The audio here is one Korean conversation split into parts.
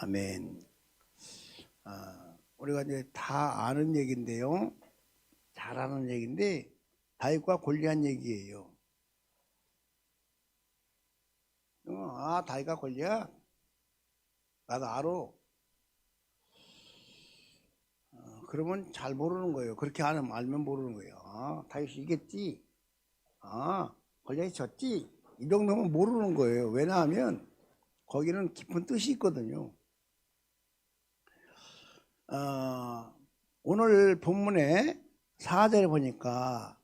아멘. 우리가 이제 다 아는 얘기인데요. 잘 아는 얘기인데 다윗과 골리앗 얘기예요. 다윗과 골리앗 나도 알아. 그러면 잘 모르는 거예요. 그렇게 알면 모르는 거예요. 다윗이 이겼지. 골리앗이 졌지. 이 정도면 모르는 거예요. 왜냐하면 거기는 깊은 뜻이 있거든요. 오늘 본문에 4절에 보니까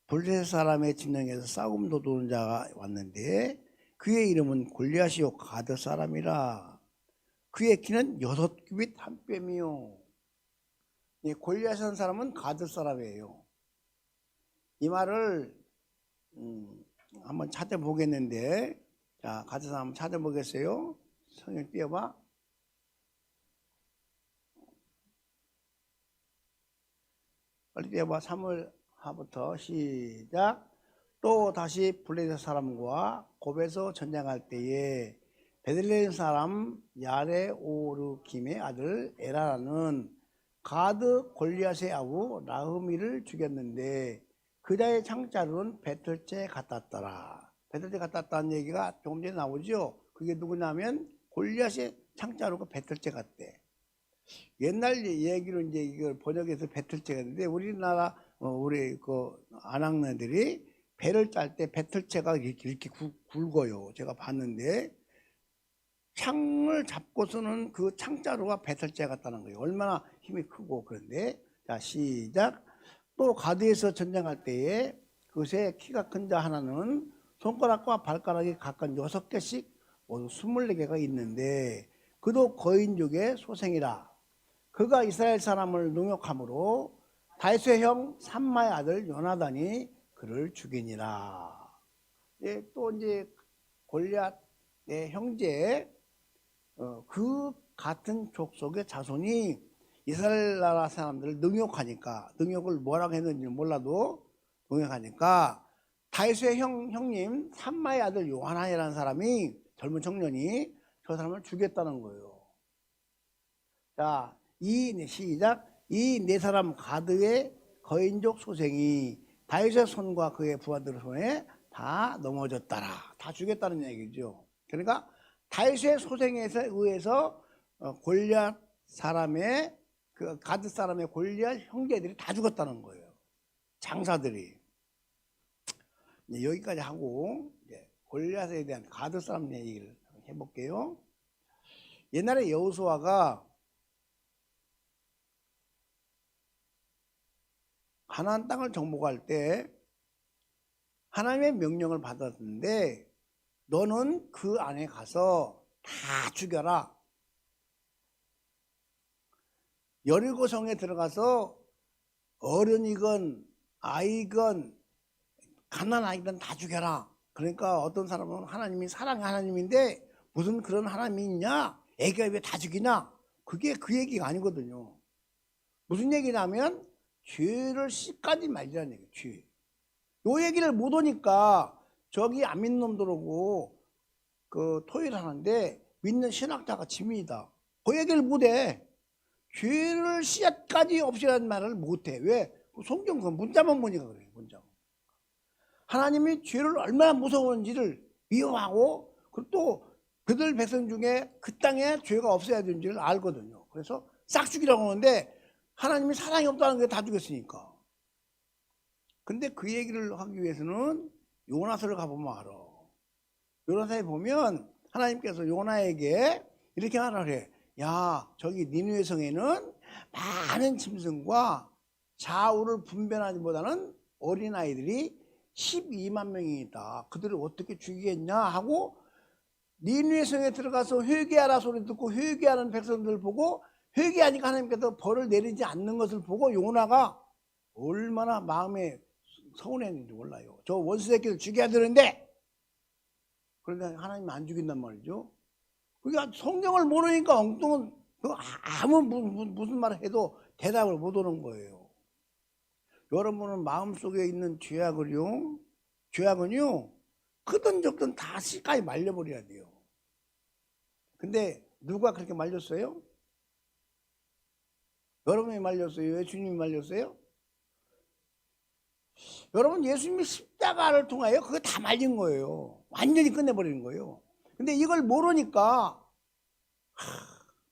블레셋 사람의 진영에서 싸움 도두는 자가 왔는데 그의 이름은 골리앗이요 가드 사람이라. 그의 키는 6규빗 1뼘이요. 이 골리앗이라는 사람은 가드 사람이에요. 이 말을 한번 찾아보겠는데, 자, 가드 사람 한번 찾아보겠어요. 성경 띄워봐. 빨리 띄워봐. 3월하부터 시작. 또 다시 블레셋 사람과 곱에서 전쟁할 때에 베들레헴 사람 야레오르김의 아들 에라는 가드 골리앗의 아우 라흐미를 죽였는데 그 자의 창자루는 배틀째 갖다 왔더라. 배틀째 갖다 왔다는 얘기가 조금 전에 나오죠. 그게 누구냐면 골리앗의 창자루가 배틀째 같대. 옛날 얘기로 이제 이걸 번역해서 배틀째가 있는데 우리나라 우리 그 안학내들이 배를 짤 때 배틀째가 이렇게 굵어요. 제가 봤는데 창을 잡고 쓰는 그 창자루가 배틀째 같다는 거예요. 얼마나 힘이 크고. 그런데 자 시작. 또 가드에서 전쟁할 때에 그것의 키가 큰 자 하나는 손가락과 발가락이 각각 6개씩 모두 24개가 있는데 그도 거인족의 소생이라. 그가 이스라엘 사람을 능욕함으로 다윗의 형 삼마의 아들 요나단이 그를 죽이니라. 또 이제 골리앗의 형제 그 같은 족속의 자손이 이스라엘 나라 사람들을 능욕하니까, 능욕을 뭐라고 했는지 몰라도 능욕하니까 다윗의 형님 삼마의 아들 요하나이라는 사람이, 젊은 청년이 저 사람을 죽였다는 거예요. 자, 시작. 이 네 사람 가드의 거인족 소생이 다윗의 손과 그의 부하들의 손에 다 넘어졌더라. 다 죽였다는 얘기죠. 그러니까 다윗의 소생에 의해서 골리앗 사람의 그 가드 사람의 골리앗 형제들이 다 죽었다는 거예요. 장사들이. 여기까지 하고 이제 골리앗에 대한 가드 사람 얘기를 해볼게요. 옛날에 여호수아가 가나안 땅을 정복할 때 하나님의 명령을 받았는데 너는 그 안에 가서 다 죽여라. 여리고 성에 들어가서 어른이건 아이건 가난한 아이든 다 죽여라. 그러니까 어떤 사람은 하나님이 사랑의 하나님인데 무슨 그런 하나님이 있냐? 애가 왜 다 죽이냐? 그게 그 얘기가 아니거든요. 무슨 얘기냐면 죄를 씻까지 말리라는 얘기예요. 죄. 요 얘기를 못 오니까 저기 안 믿는 놈들하고 그 토의를 하는데 믿는 신학자가 짐이다. 그 얘기를 못해. 죄를 씨앗까지 없애라는 말을 못해. 왜? 성경 그 문자만 보니까 그래요. 문자. 하나님이 죄를 얼마나 무서운지를 미워하고 그리고 또 그들 백성 중에 그 땅에 죄가 없어야 되는지를 알거든요. 그래서 싹 죽이라고 하는데 하나님이 사랑이 없다는 게 다 죽였으니까. 근데 그 얘기를 하기 위해서는 요나서를 가보면 알아. 요나서에 보면 하나님께서 요나에게 이렇게 하라 그래. 야, 저기 니느웨 성에는 많은 짐승과 좌우를 분별하기보다는 어린아이들이 12만 명이 있다. 그들을 어떻게 죽이겠냐 하고 니느웨 성에 들어가서 회개하라 소리 듣고 회개하는 백성들 보고 회개하니까 하나님께서 벌을 내리지 않는 것을 보고 요나가 얼마나 마음에 서운했는지 몰라요. 저 원수 새끼를 죽여야 되는데 그런데 하나님이 안 죽인단 말이죠. 그러니까 성경을 모르니까 엉뚱한 아무 무슨 말을 해도 대답을 못 하는 거예요. 여러분은 마음속에 있는 죄악은요 크든 적든 다 씨까지 말려버려야 돼요. 근데 누가 그렇게 말렸어요? 여러분이 말렸어요? 예수님이 말렸어요? 여러분, 예수님이 십자가를 통하여 그거 다 말린 거예요. 완전히 끝내버리는 거예요. 근데 이걸 모르니까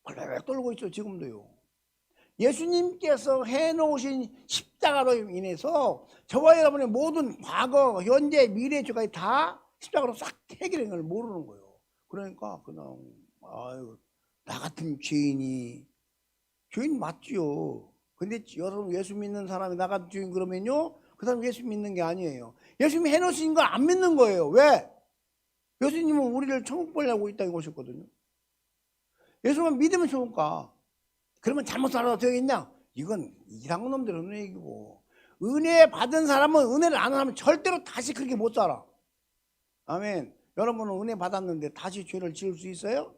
벌벌 떨고 있죠. 지금도요. 예수님께서 해놓으신 십자가로 인해서 저와 여러분의 모든 과거, 현재, 미래 죄까지 다 십자가로 싹 해결된 걸 모르는 거예요. 그러니까 그냥 아유, 나 같은 죄인 맞지요. 근데 여러분, 예수 믿는 사람이 나 같은 죄인 그러면요, 그 사람 예수 믿는 게 아니에요. 예수님이 해놓으신 걸 안 믿는 거예요. 왜? 예수님은 우리를 천국 보려고 이 땅에 오셨거든요. 예수만 믿으면 좋을까? 그러면 잘못 살아도 되겠냐? 이건 이상한 놈들 하는 얘기고, 은혜 받은 사람은 은혜를 안 하면 절대로 다시 그렇게 못 살아. 아멘. 여러분은 은혜 받았는데 다시 죄를 지을 수 있어요?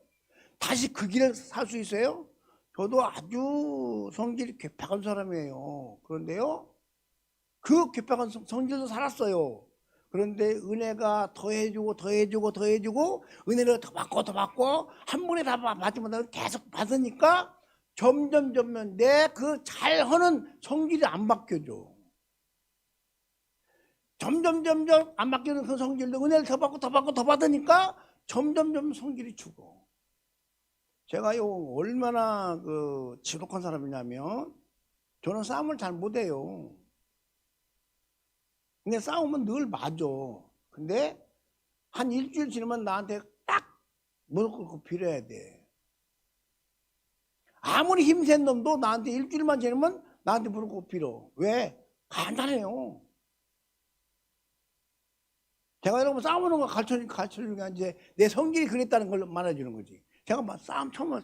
다시 그 길을 살 수 있어요? 저도 아주 성질이 괴팍한 사람이에요. 그런데요, 그 괴팍한 성질도 살았어요. 그런데 은혜가 더해주고 은혜를 더 받고 한 번에 다 받지 못하고 계속 받으니까 점점 내 그 잘하는 성질이 안 바뀌어져. 점점 안 바뀌는 그 성질도 은혜를 더 받으니까 점점 성질이 죽어. 제가요, 얼마나 그 지독한 사람이냐면, 저는 싸움을 잘 못해요. 근데 싸우면 늘 맞아. 근데 한 일주일 지나면 나한테 딱 무릎 꿇고 빌어야 돼. 아무리 힘센 놈도 나한테 일주일만 지나면 나한테 무릎 꿇고 빌어. 왜? 간단해요. 제가 여러분 싸우는 거 가르쳐주는 게 이제 내 성질이 그랬다는 걸 말해주는 거지. 제가 막 싸움 처음에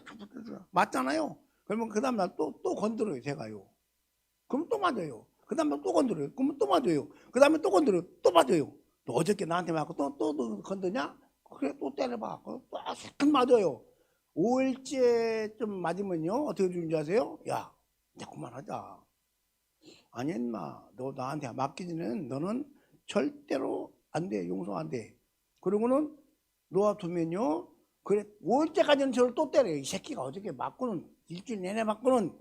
맞잖아요. 그러면 그 다음날 또 건드려요, 제가요. 그럼 또 맞아요. 그 다음에 또 건드려요. 그러면 또 맞아요. 그 다음에 또 건드려요. 또 맞아요. 또 어저께 나한테 맞고 또 건드냐? 그래, 또 때려봐. 또 싹 맞아요. 5일째 좀 맞으면요, 어떻게 주는지 아세요? 야, 이제 그만하자. 아니, 인마, 너 나한테 맡기지 전에는 너는 절대로 안 돼. 용서 안 돼. 그러고는 놓아두면요, 그래, 5일째까지는 저를 또 때려요. 이 새끼가 어저께 맞고는, 일주일 내내 맞고는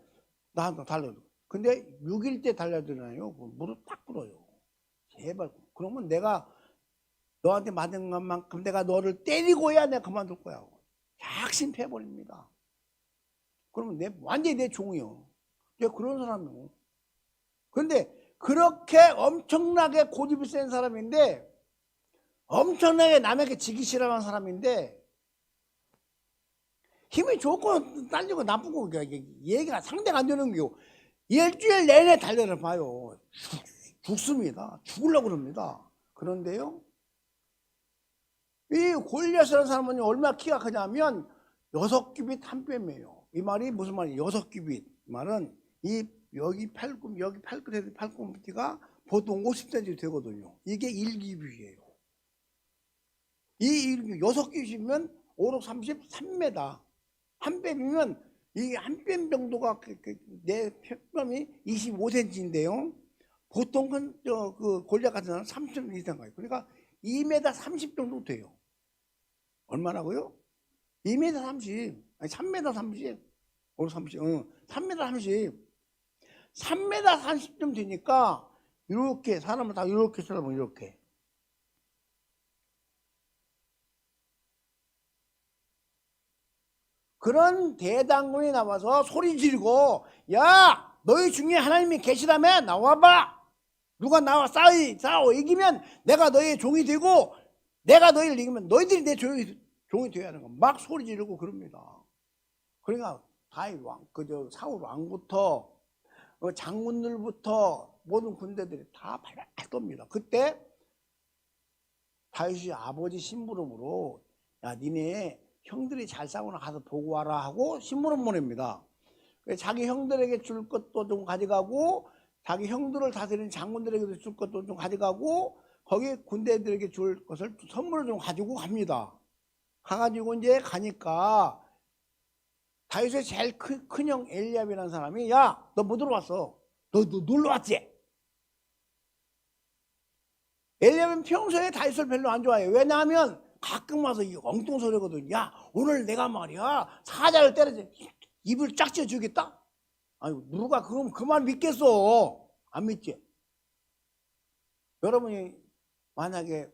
나한테 달려도. 근데 6일째 달려드나요? 무릎 딱 꿇어요. 제발. 그러면 내가 너한테 맞은 것만큼 내가 너를 때리고야 내가 그만둘 거야. 확신 패버립니다. 그러면 완전히 내 종이요. 내가 그런 사람이요. 그런데 그렇게 엄청나게 고집이 센 사람인데, 엄청나게 남에게 지기 싫어하는 사람인데, 힘이 좋고 딸리고 나쁘고 얘기가 상대가 안 되는 게요. 일주일 내내 달려를 봐요. 죽습니다. 죽으려고 그럽니다. 그런데요, 이 골리앗이라는 사람은 얼마나 키가 크냐면 6규빗 한 뼘이에요. 이 말이 무슨 말이에요? 6규빗 말은 여기 팔꿈치가 보통 50cm 되거든요. 이게 1규빗이에요. 이 6규빗이면 5, 6, 30, 3m. 한 뼘이면 이게 한 뼘 정도가 내 뼘이 25cm인데요. 보통은 그 골리앗 같은 사람은 30cm 이상 가요. 그러니까 2m 30 정도 돼요. 얼마라고요? 2m 30. 아니 3m 30. 5, 30. 3m 30. 3m 30쯤 되니까 이렇게 사람을 다 이렇게 쳐다보면 이렇게. 그런 대당군이 나와서 소리 지르고, 야, 너희 중에 하나님이 계시다며 나와봐. 누가 나와 싸워 이기면 내가 너희의 종이 되고, 내가 너희를 이기면 너희들이 내 종이 되어야 하는 거. 막 소리 지르고 그럽니다. 그러니까 다윗 왕, 사울 왕부터 장군들부터 모든 군대들이 다 발발 겁니다. 그때 다윗이 아버지 심부름으로, 야, 니네 형들이 잘 싸우나 가서 보고 와라 하고 심부름 보냅니다. 자기 형들에게 줄 것도 좀 가져가고, 자기 형들을 다스리는 장군들에게도 줄 것도 좀 가져가고, 거기 군대들에게 줄 것을 선물을 좀 가지고 갑니다. 가가지고 이제 가니까 다윗의 제일 큰형 엘리압이라는 사람이, 야, 너 뭐 들어왔어? 너 놀러 왔지? 엘리압은 평소에 다윗을 별로 안 좋아해요. 왜냐하면 가끔 와서 이 엉뚱 소리거든. 야, 오늘 내가 말이야 사자를 때려서 입을 쫙 쥐어 주겠다. 아니 누가 그럼 그 말 믿겠어? 안 믿지? 여러분이 만약에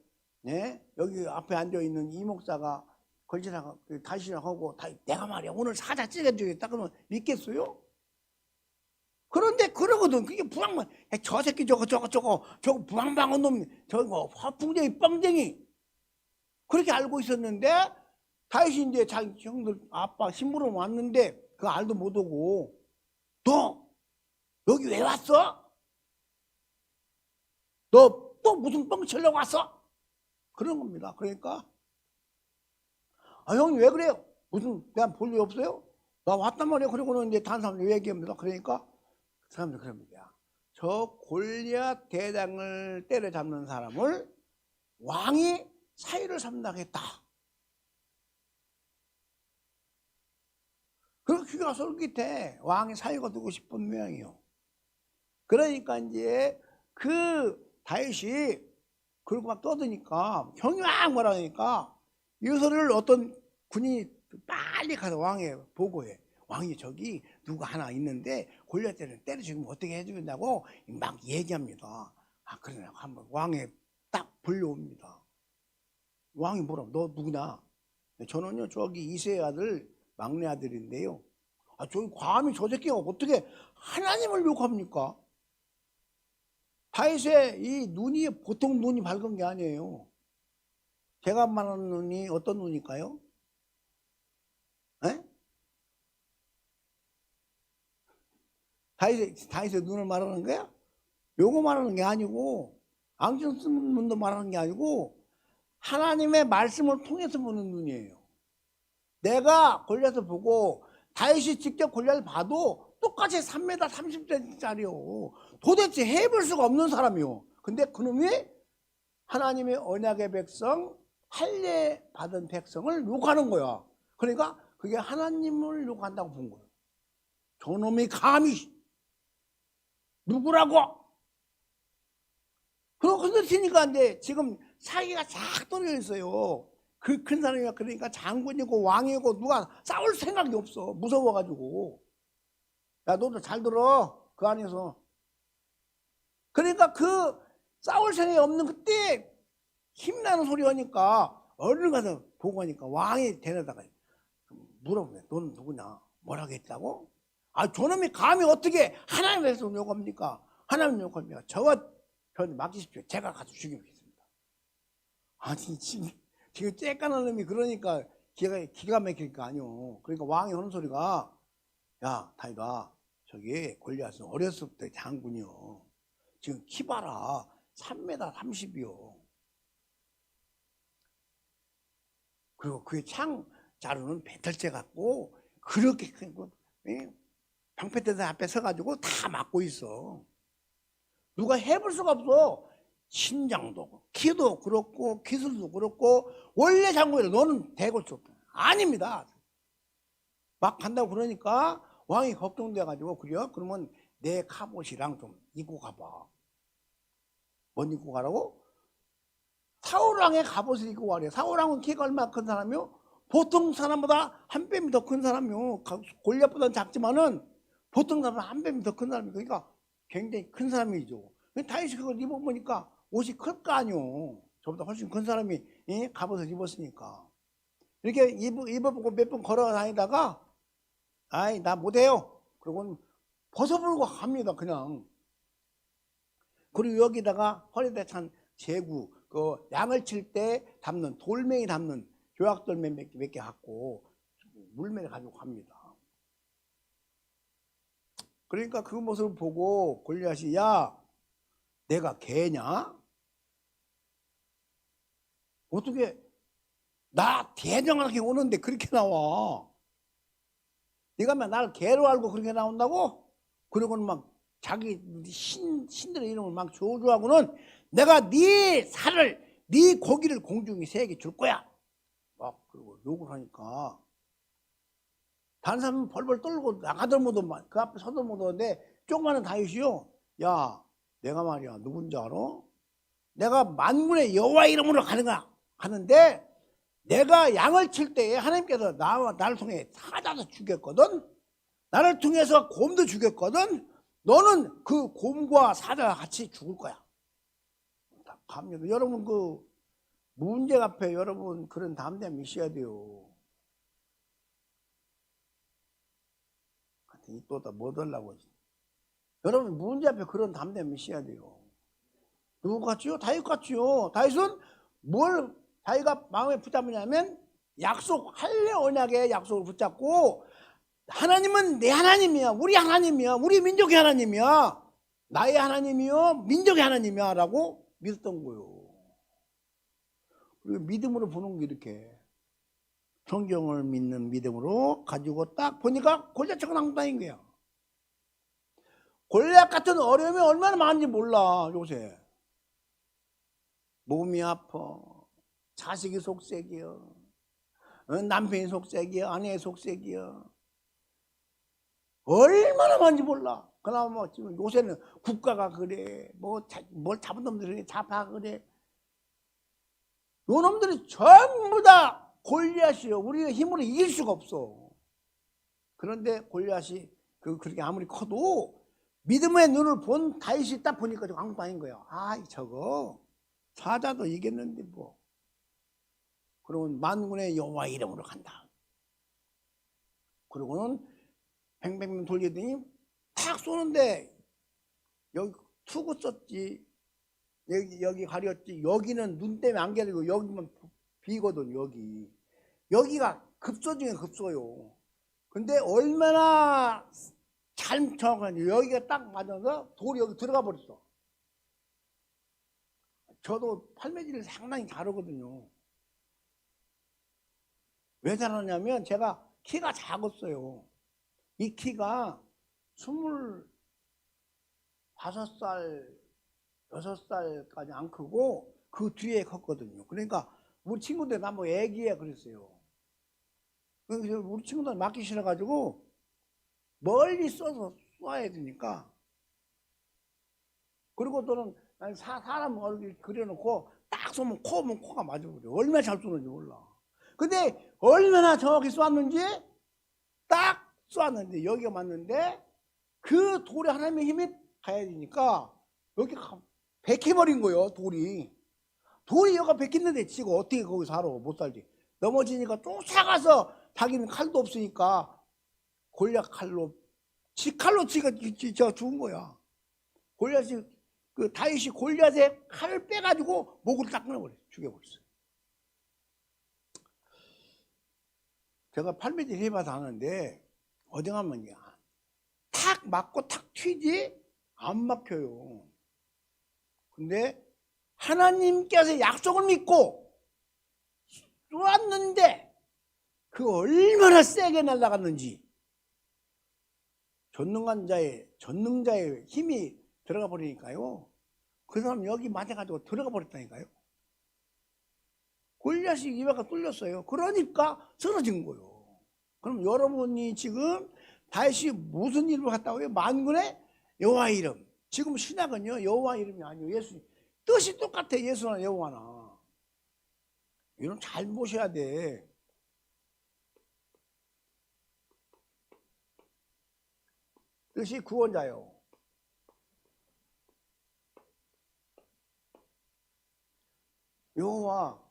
여기 앞에 앉아 있는 이 목사가 걸지나가 다시라고 하고 내가 말이야 오늘 사자 찌개주겠다 그러면 믿겠어요? 그런데 그러거든. 그게 부항만 저 새끼 저거 부항방한 놈 저거 화풍쟁이 뻥쟁이 그렇게 알고 있었는데 다시 이제 자기 형들 아빠 신부름 왔는데 그 알도 못 오고 너 여기 왜 왔어? 너 또 무슨 뻥 치려고 왔어? 그런 겁니다. 그러니까 형님 왜 그래요? 무슨 내가 볼 일 없어요? 나 왔단 말이야. 그러고는 이제 다른 사람들 얘기합니다. 그러니까 그 사람들 그럽니다. 저 골리앗 대장을 때려잡는 사람을 왕이 사위를 삼당했다. 그리고 귀가 솔깃해. 왕이 사위가 되고 싶은 모양이요. 그러니까 이제 그 다윗이 그러고 막 떠드니까 형이 막 뭐라니까 이 소리를 어떤 군인이 빨리 가서 왕에 보고해. 왕이 저기 누가 하나 있는데 골리앗 때려 죽이면 어떻게 해주겠냐고 막 얘기합니다. 그러냐 한번 왕에 딱 불려옵니다. 왕이 뭐라고 너 누구냐? 저는요 저기 이세의 아들 막내 아들인데요. 저기 감히 저 새끼가 어떻게 하나님을 욕합니까? 다윗의 이 눈이 보통 눈이 밝은 게 아니에요. 제가 말하는 눈이 어떤 눈일까요? 다윗의 눈을 말하는 거야? 요거 말하는 게 아니고 앙증 쓰는 눈도 말하는 게 아니고 하나님의 말씀을 통해서 보는 눈이에요. 내가 골리앗을 보고 다윗이 직접 골리앗을 봐도 똑같이 3m 30cm짜리요. 도대체 해볼 수가 없는 사람이요. 근데 그놈이 하나님의 언약의 백성 할례 받은 백성을 욕하는 거야. 그러니까 그게 하나님을 욕한다고 본 거예요. 저놈이 감히 누구라고? 그러고 그러니까 이제 지금 사기가 쫙 떨어져 있어요. 그 큰 사람이야. 그러니까 장군이고 왕이고 누가 싸울 생각이 없어. 무서워가지고. 야, 너도 잘 들어. 그 안에서. 그러니까 그 싸울 생각이 없는 그때 힘나는 소리 하니까 얼른 가서 보고 하니까 왕이 데려다가 물어보네. 너는 누구냐? 뭐라고 했다고? 저놈이 감히 어떻게 하나님에서 욕합니까? 하나님 욕합니까? 저와 저한테 맡기십시오. 제가 가서 죽이겠습니다. 지금 쬐깐한 놈이 그러니까 기가 막힐 거 아니오. 그러니까 왕이 하는 소리가 야 다윗아 저기 골리앗은 어렸을 때 장군이요. 지금 키 봐라 3m 30이요. 그리고 그의 창 자루는 배틀째 같고 그렇게 큰 거 방패대대 앞에 서가지고 다 막고 있어. 누가 해볼 수가 없어. 신장도 키도 그렇고 기술도 그렇고 원래 장군이라 너는 대고 수 없다. 아닙니다. 막 간다고 그러니까 왕이 걱정돼가지고 그래요? 그러면 내 갑옷이랑 좀 입고 가봐. 뭔 입고 가라고? 사울왕의 갑옷을 입고 가래. 사울왕은 키가 얼마나 큰 사람이요? 보통 사람보다 한 뼘이 더 큰 사람이요. 골리앗보다는 작지만은 보통 사람은 한 뼘이 더 큰 사람이요. 그러니까 굉장히 큰 사람이죠. 다윗이 그걸 입어보니까 옷이 클 거 아니요. 저보다 훨씬 큰 사람이 갑옷을 입었으니까. 이렇게 입어보고 몇 번 걸어 다니다가 나 못해요. 그러고는 벗어버리고 갑니다. 그냥. 그리고 여기다가 허리에 찬 제구 그 양을 칠 때 담는 돌멩이 담는 조약돌멩이 몇 개 갖고 물매를 가지고 갑니다. 그러니까 그 모습을 보고 골리앗이 야 내가 개냐? 어떻게 나 대장하게 오는데 그렇게 나와? 네가 나를 개로 알고 그렇게 나온다고? 그러고는 막 자기 신들의 이름을 막 조주하고는 내가 네 살을 네 고기를 공중에 3개 줄 거야. 막 그리고 욕을 하니까 다른 사람은 벌벌 떨고 나가들모도 그 앞에 서들모도 하는데 조그마한 다윗이요. 야 내가 말이야 누군지 알아? 내가 만군의 여호와 이름으로 가는 거야. 가는데 내가 양을 칠 때에 하나님께서 나를 통해 사자도 죽였거든. 나를 통해서 곰도 죽였거든. 너는 그 곰과 사자와 같이 죽을 거야. 답답합니다. 여러분 그 문제 앞에 여러분 그런 담대함이 있어야 돼요. 또다 못 하려고. 여러분 문제 앞에 그런 담대함이 있어야 돼요. 누구 같지요? 다윗 같지요. 다윗은 뭘 자기가 마음에 붙잡느냐면 약속할래 언약의 약속을 붙잡고 하나님은 내 하나님이야. 우리 하나님이야. 우리 민족의 하나님이야. 나의 하나님이요. 민족의 하나님이야. 라고 믿었던 거예요. 그리고 믿음으로 보는 게 이렇게 성경을 믿는 믿음으로 가지고 딱 보니까 골리앗처럼 낭떠러진 거야. 골리앗 같은 어려움이 얼마나 많은지 몰라 요새. 몸이 아파. 자식이 속색이여. 남편이 속색이여. 아내의 속색이여. 얼마나 많은지 몰라. 그나마 뭐 지금 요새는 국가가 그래. 뭘 잡은 놈들이 잡아 그래. 요 놈들이 전부 다 골리앗이요. 우리가 힘으로 이길 수가 없어. 그런데 골리앗이 그렇게 아무리 커도 믿음의 눈을 본 다윗이 딱 보니까 좀 아무것도 아닌 거야. 아, 저거 사자도 이겼는데 뭐. 그러면 만군의 여호와 이름으로 간다. 그러고는 뱅뱅뱅 돌리더니 탁 쏘는데 여기 투구 썼지. 여기 가렸지. 여기는 눈 때문에 안 가리고 여기만 비거든. 여기가 급소 중에 급소요. 근데 얼마나 잘 정확한지 여기가 딱 맞아서 돌이 여기 들어가 버렸어. 저도 팔매질을 상당히 잘하거든요. 왜 잘하냐면 제가 키가 작았어요. 이 키가 25살, 6살까지 안 크고 그 뒤에 컸거든요. 그러니까 우리 친구들 나뭐 애기야 그랬어요. 그래서 우리 친구들 맞기 싫어가지고 멀리 쏘서 쏴야 되니까. 그리고 또는 사람 얼굴 그려놓고 딱 쏘면 코가 맞아버려. 얼마나 잘 쏘는지 몰라. 근데 얼마나 정확히 쏘았는지 딱 쏘았는데 여기가 맞는데 그 돌에 하나님의 힘이 가야 되니까 여기 백해버린 거예요. 돌이 여기가 백했는데 치고 어떻게 거기 살아. 못 살지. 넘어지니까 쫓아가서 자기는 칼도 없으니까 골리앗 칼로 지 칼로 치가 죽은 거야. 골리앗이 그 다윗이 골리앗의 칼을 빼가지고 목을 딱 끊어버렸어. 죽여버렸어요. 제가 팔매질 해봐서 아는데 어디 가면요 탁 맞고 탁 튀지 안 막혀요. 근데 하나님께서 약속을 믿고 쏘았는데 그 얼마나 세게 날아갔는지 전능자의 힘이 들어가 버리니까요. 그 사람 여기 맞아가지고 들어가 버렸다니까요. 골리앗이 입에가 뚫렸어요. 그러니까 쓰러진 거예요. 그럼 여러분이 지금 다윗이 무슨 일을 갔다고요? 만군의 여호와 이름. 지금 신약은요 여호와 이름이 아니에요. 예수 뜻이 똑같아. 예수나 여호와나. 이런 잘 보셔야 돼. 뜻이 구원자요. 여호와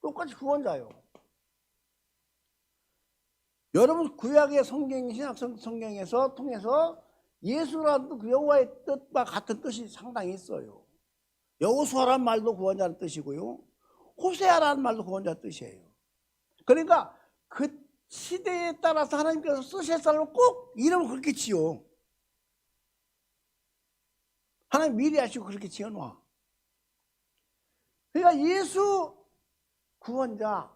똑같이 구원자요. 여러분 구약의 성경 신약 성경에서 통해서 예수라는 그 여호와의 뜻과 같은 뜻이 상당히 있어요. 여호수아라는 말도 구원자는 뜻이고요. 호세아라는 말도 구원자 뜻이에요. 그러니까 그 시대에 따라서 하나님께서 쓰실 사람을 꼭 이름을 그렇게 지어. 하나님 미리 하시고 그렇게 지어놔. 그러니까 예수 구원자.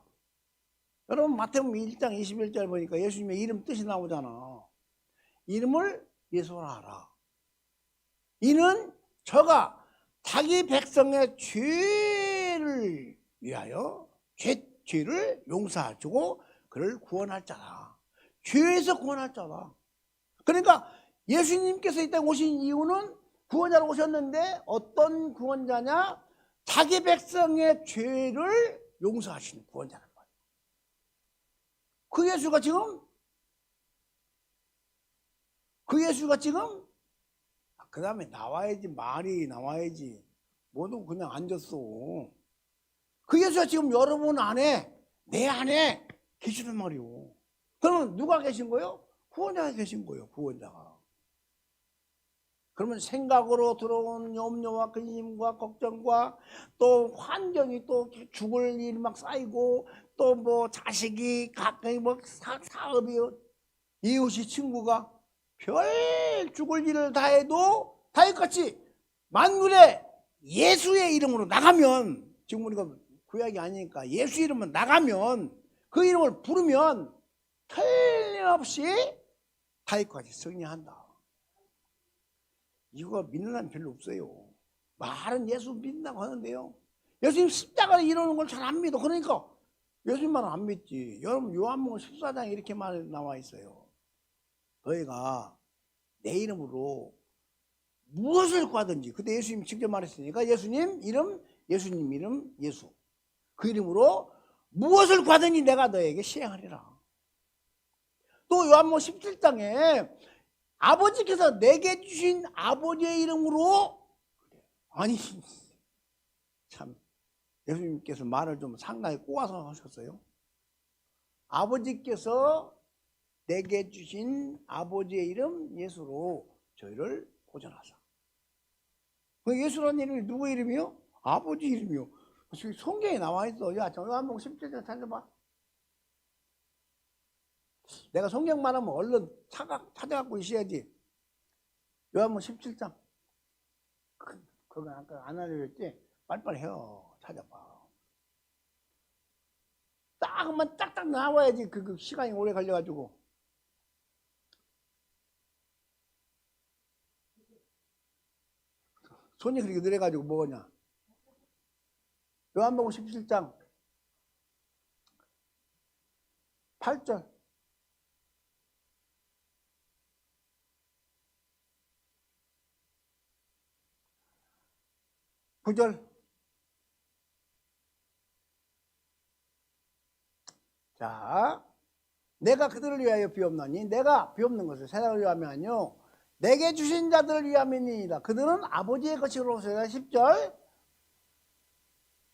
여러분 마태복음 1장 21절 보니까 예수님의 이름 뜻이 나오잖아. 이름을 예수라 하라. 이는 저가 자기 백성의 죄를 위하여 죄를 용서하시고 그를 구원할 자라. 죄에서 구원할 자라. 그러니까 예수님께서 이 땅에 오신 이유는 구원자로 오셨는데 어떤 구원자냐? 자기 백성의 죄를 용서하시는 구원자란 말이에요. 그 예수가 지금 그 다음에 나와야지, 말이 나와야지. 모두 그냥 앉았어. 그 예수가 지금 여러분 안에, 내 안에 계시단 말이오. 그러면 누가 계신 거예요? 구원자가 계신 거예요. 구원자가. 그러면 생각으로 들어온 염려와 근심과 걱정과 또 환경이 또 죽을 일이 막 쌓이고 또 뭐 자식이 가까이 뭐 사업이 이웃이 친구가 별 죽을 일을 다 해도 다윗같이 만군의 예수의 이름으로 나가면, 지금 우리가 구약이 아니니까 예수 이름으로 나가면, 그 이름을 부르면 틀림없이 다윗같이 승리한다. 이거 믿는 사람 별로 없어요. 말은 예수 믿는다고 하는데요, 예수님 십자가를 이루는 걸 잘 안 믿어. 그러니까 예수님만은 안 믿지. 여러분 요한복음 14장에 이렇게 말 나와 있어요. 너희가 내 이름으로 무엇을 구하든지, 그때 예수님이 직접 말했으니까 예수님 이름 예수, 그 이름으로 무엇을 구하든지 내가 너에게 시행하리라. 또 요한복음 17장에 아버지께서 내게 주신 아버지의 이름으로, 아니 참 예수님께서 말을 좀 상당히 꼬아서 하셨어요. 아버지께서 내게 주신 아버지의 이름 예수로 저희를 보존하사. 그 예수라는 이름이 누구 이름이요? 아버지 이름이요. 성경에 나와 있어. 야, 요한복음 17장 찾아봐. 내가 성경 말하면 얼른 찾아갖고 있어야지. 요한복음 17장. 그거 아까 안 알려줬지? 빨리빨리 해요. 찾아봐. 딱만 딱딱 나와야지. 그 시간이 오래 걸려가지고. 손이 그렇게 느려가지고 뭐냐. 요한복음 17장 8절. 구절. 자, 내가 그들을 위하여 비옵나니, 내가 비옵는 것을 세상을 위하면요 내게 주신 자들을 위함이니이다. 그들은 아버지의 것이로소이다. 10절.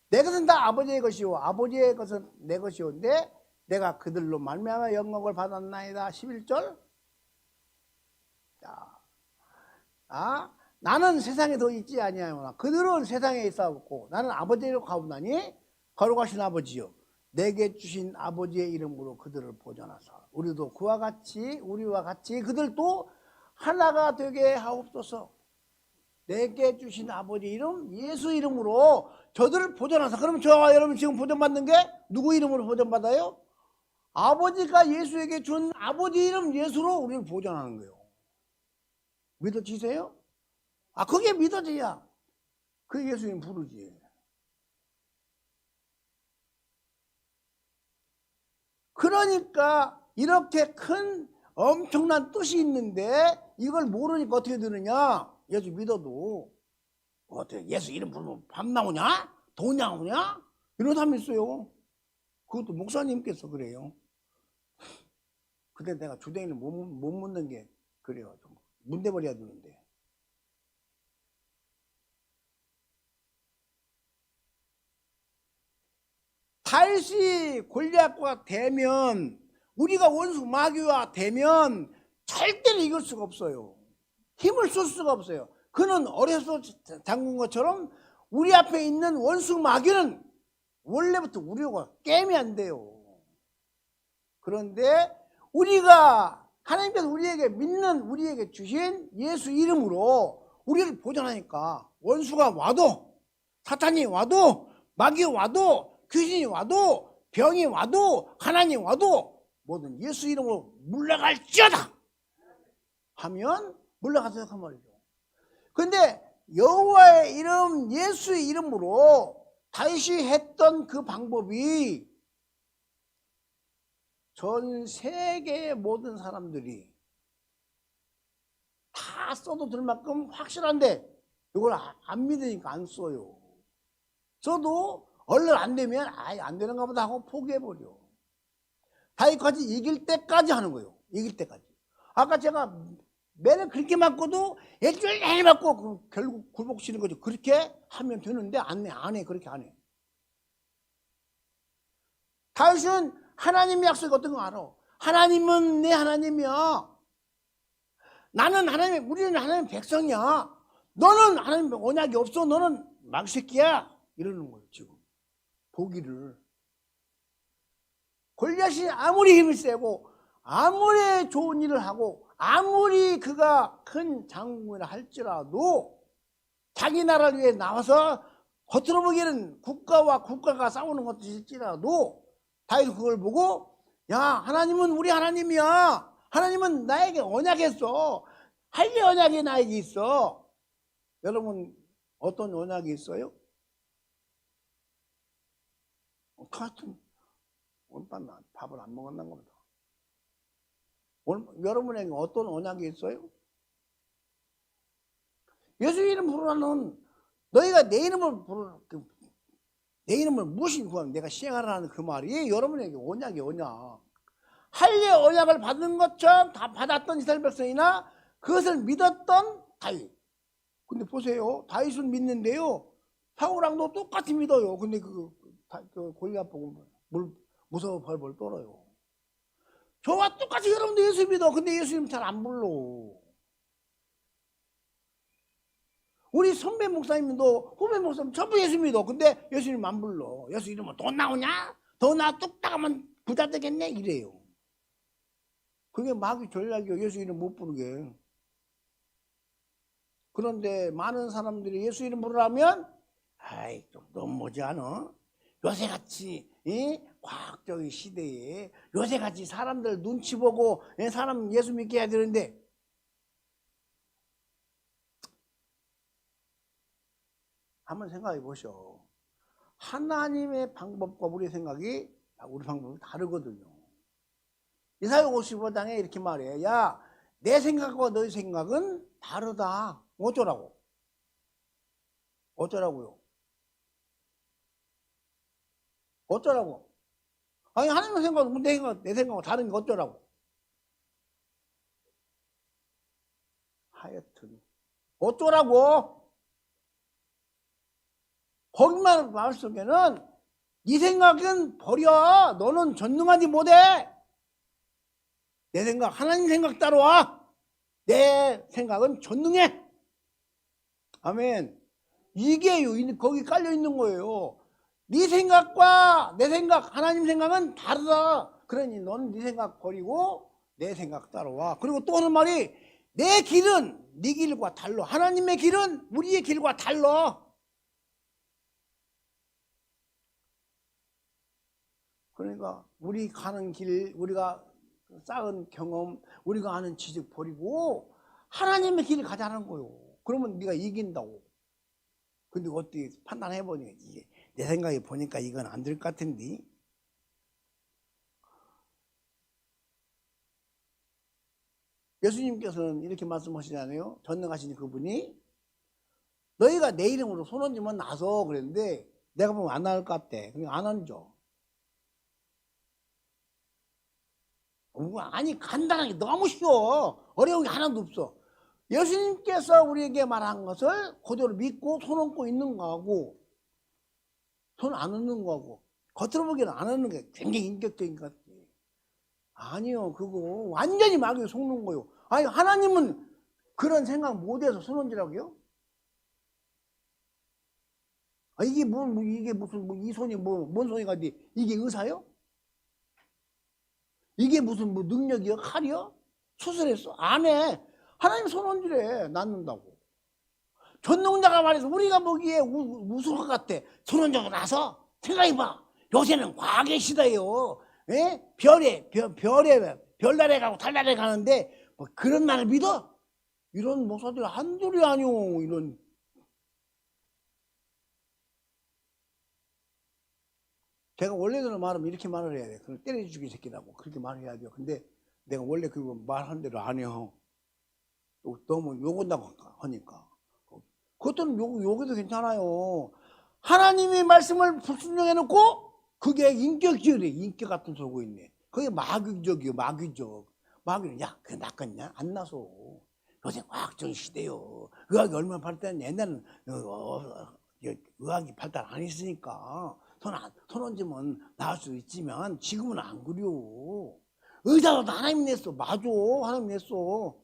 내 것은 다 아버지의 것이요 아버지의 것은 내 것이온데 내가 그들로 말미암아 영광을 받았나이다. 11절. 자, 나는 세상에 더 있지 아니하오나 그들은 세상에 있사옵고 나는 아버지로 가오나니 거룩하신 아버지요 내게 주신 아버지의 이름으로 그들을 보존하사 우리도 우리와 같이 그들도 하나가 되게 하옵소서. 내게 주신 아버지 이름 예수 이름으로 저들을 보존하사. 그러면 저와 여러분 지금 보존받는 게 누구 이름으로 보존받아요? 아버지가 예수에게 준 아버지 이름 예수로 우리를 보존하는 거예요. 믿어지세요? 그게 믿어져야 그 예수님 부르지. 그러니까 이렇게 큰 엄청난 뜻이 있는데 이걸 모르니까 어떻게 되느냐. 예수 믿어도 어떻게 예수 이름 부르면 밥 나오냐? 돈 나오냐? 이런 사람이 있어요. 그것도 목사님께서 그래요. 근데 내가 주댕이를 못 묻는 게 그래요. 좀 문대버려야 되는데. 다윗이 골리앗과 대면, 우리가 원수 마귀와 대면 절대로 이길 수가 없어요. 힘을 쓸 수가 없어요. 그는 어려서 잠근 것처럼 우리 앞에 있는 원수 마귀는 원래부터 우리가 깨면 안 돼요. 그런데 우리가 하나님께서 우리에게 주신 예수 이름으로 우리를 보존하니까 원수가 와도, 사탄이 와도, 마귀 와도, 귀신이 와도, 병이 와도, 가난이 와도 모든 예수 이름으로 물러갈지어다 하면 물러가서 그 말이죠. 근데 여호와의 이름, 예수의 이름으로 다윗이 했던 그 방법이 전 세계의 모든 사람들이 다 써도 될 만큼 확실한데 이걸 안 믿으니까 안 써요. 저도 얼른 안 되면 아예 안 되는가 보다 하고 포기해버려. 다윗같이 이길 때까지 하는 거예요. 이길 때까지. 아까 제가 매를 그렇게 맞고도 일주일 내내 맞고 결국 굴복시는 거죠. 그렇게 하면 되는데 안 해. 그렇게 안 해. 다윗은 하나님 약속이 어떤 거 알아? 하나님은 내 하나님이야. 나는 하나님, 우리는 하나님 백성이야. 너는 하나님 언약이 없어. 너는 망새끼야. 이러는 거예요, 지금. 보기를. 골리앗이 아무리 힘을 세고, 아무리 좋은 일을 하고, 아무리 그가 큰 장군이라 할지라도, 자기 나라를 위해 나와서 겉으로 보기에는 국가와 국가가 싸우는 것일지라도, 다윗은 그걸 보고, 야, 하나님은 우리 하나님이야. 하나님은 나에게 언약했어. 할례 언약이 나에게 있어. 여러분 어떤 언약이 있어요? 같은 오늘 밤 밥을 안 먹었나 보다. 오늘 여러분에게 어떤 언약이 있어요? 예수 이름 부르라는 너희가 내 이름을 부르 내 이름을 무신 구하면 내가 시행하라는 그 말이 여러분에게 언약이 언약. 할례 언약을 받은 것처럼 다 받았던 이스라엘 백성이나 그것을 믿었던 다윗. 근데 보세요. 다윗은 믿는데요. 사울왕도 똑같이 믿어요. 근데 그 골리앗 보고 무서워 벌벌 떨어요. 저와 똑같이 여러분도 예수 믿어. 근데 예수님 잘 안 불러. 우리 선배 목사님도 후배 목사님 전부 예수 믿어. 근데 예수님 안 불러. 예수 이름은 돈 나오냐? 돈 나 뚝딱 하면 부자 되겠네? 이래요. 그게 마귀 전략이요. 예수 이름 못 부르게. 그런데 많은 사람들이 예수 이름 부르라면 아이 좀 너무 뭐지 않아? 요새같이 과학적인 시대에 요새같이 사람들 눈치 보고 사람 예수 믿게 해야 되는데 한번 생각해 보셔. 하나님의 방법과 우리 생각이 우리 방법이 다르거든요. 이사야 55장에 이렇게 말해. 야, 내 생각과 너희 생각은 다르다. 어쩌라고? 어쩌라고요? 어쩌라고? 아니 하나님의 생각은 내 생각과 다른 게 어쩌라고? 하여튼 어쩌라고? 거기만 말 속에는 네 생각은 버려. 너는 전능하지 못해. 내 생각, 하나님 생각 따라와. 내 생각은 전능해. 아멘. 이게 거기 깔려 있는 거예요. 네 생각과 내 생각, 하나님 생각은 다르다. 그러니 너는 네 생각 버리고 내 생각 따라와. 그리고 또 하는 말이 내 길은 네 길과 달라. 하나님의 길은 우리의 길과 달라. 그러니까 우리 가는 길, 우리가 쌓은 경험, 우리가 아는 지식 버리고 하나님의 길을 가자는 거예요. 그러면 네가 이긴다고. 근데 어떻게 판단해보니까 이게 내 생각에 보니까 이건 안 될 것 같은데. 예수님께서는 이렇게 말씀하시잖아요. 전능하신 그분이 너희가 내 이름으로 손 얹으면 나서 그랬는데 내가 보면 안 나올 것 같대. 그러니까 안 얹어. 아니 간단하게 너무 쉬워. 어려운 게 하나도 없어. 예수님께서 우리에게 말한 것을 그대로 믿고 손 얹고 있는 거하고 손 안 얹는 거하고 겉으로 보기에는 안 얹는 게 굉장히 인격적인 것 같아. 아니요. 그거 완전히 마귀에 속는 거예요. 아니 하나님은 그런 생각 못해서 손 얹으라고요? 아, 이게 무슨 이 손이 뭔 손이가 돼? 이게 의사요? 이게 무슨 능력이요? 칼이요? 수술했어? 안 해. 하나님 손 얹으래. 낫는다고. 전능자가 말해서 우리가 보기에 무서울 것 같아. 손 얹어서 나서 생각해봐. 요새는 과학의 시대예요. 별날에 가고 달날에 가는데 뭐 그런 말을 믿어? 이런 목사들 한둘이 아니오. 이런. 제가 원래대로 말하면 이렇게 말을 해야 돼. 그걸 때려주기 새끼라고 그렇게 말해야 돼요. 근데 내가 원래 그거 말한 대로 안 해요. 너무 욕한다고 하니까. 그것들은 욕해도 괜찮아요. 하나님의 말씀을 불순종해놓고 그게 인격적이래. 인격 같은 소리고 있네. 그게 마귀적이요. 마귀적. 마귀는 야 그게 낫겠냐? 안 나서. 요새 과학적 시대요. 의학이 얼마나 발달했냐. 옛날에는 의학이 발달 안 했으니까 손 얹으면 나을 수 있지만 지금은 안 그려. 의사도 하나님이 냈어. 맞아. 하나님이 냈어.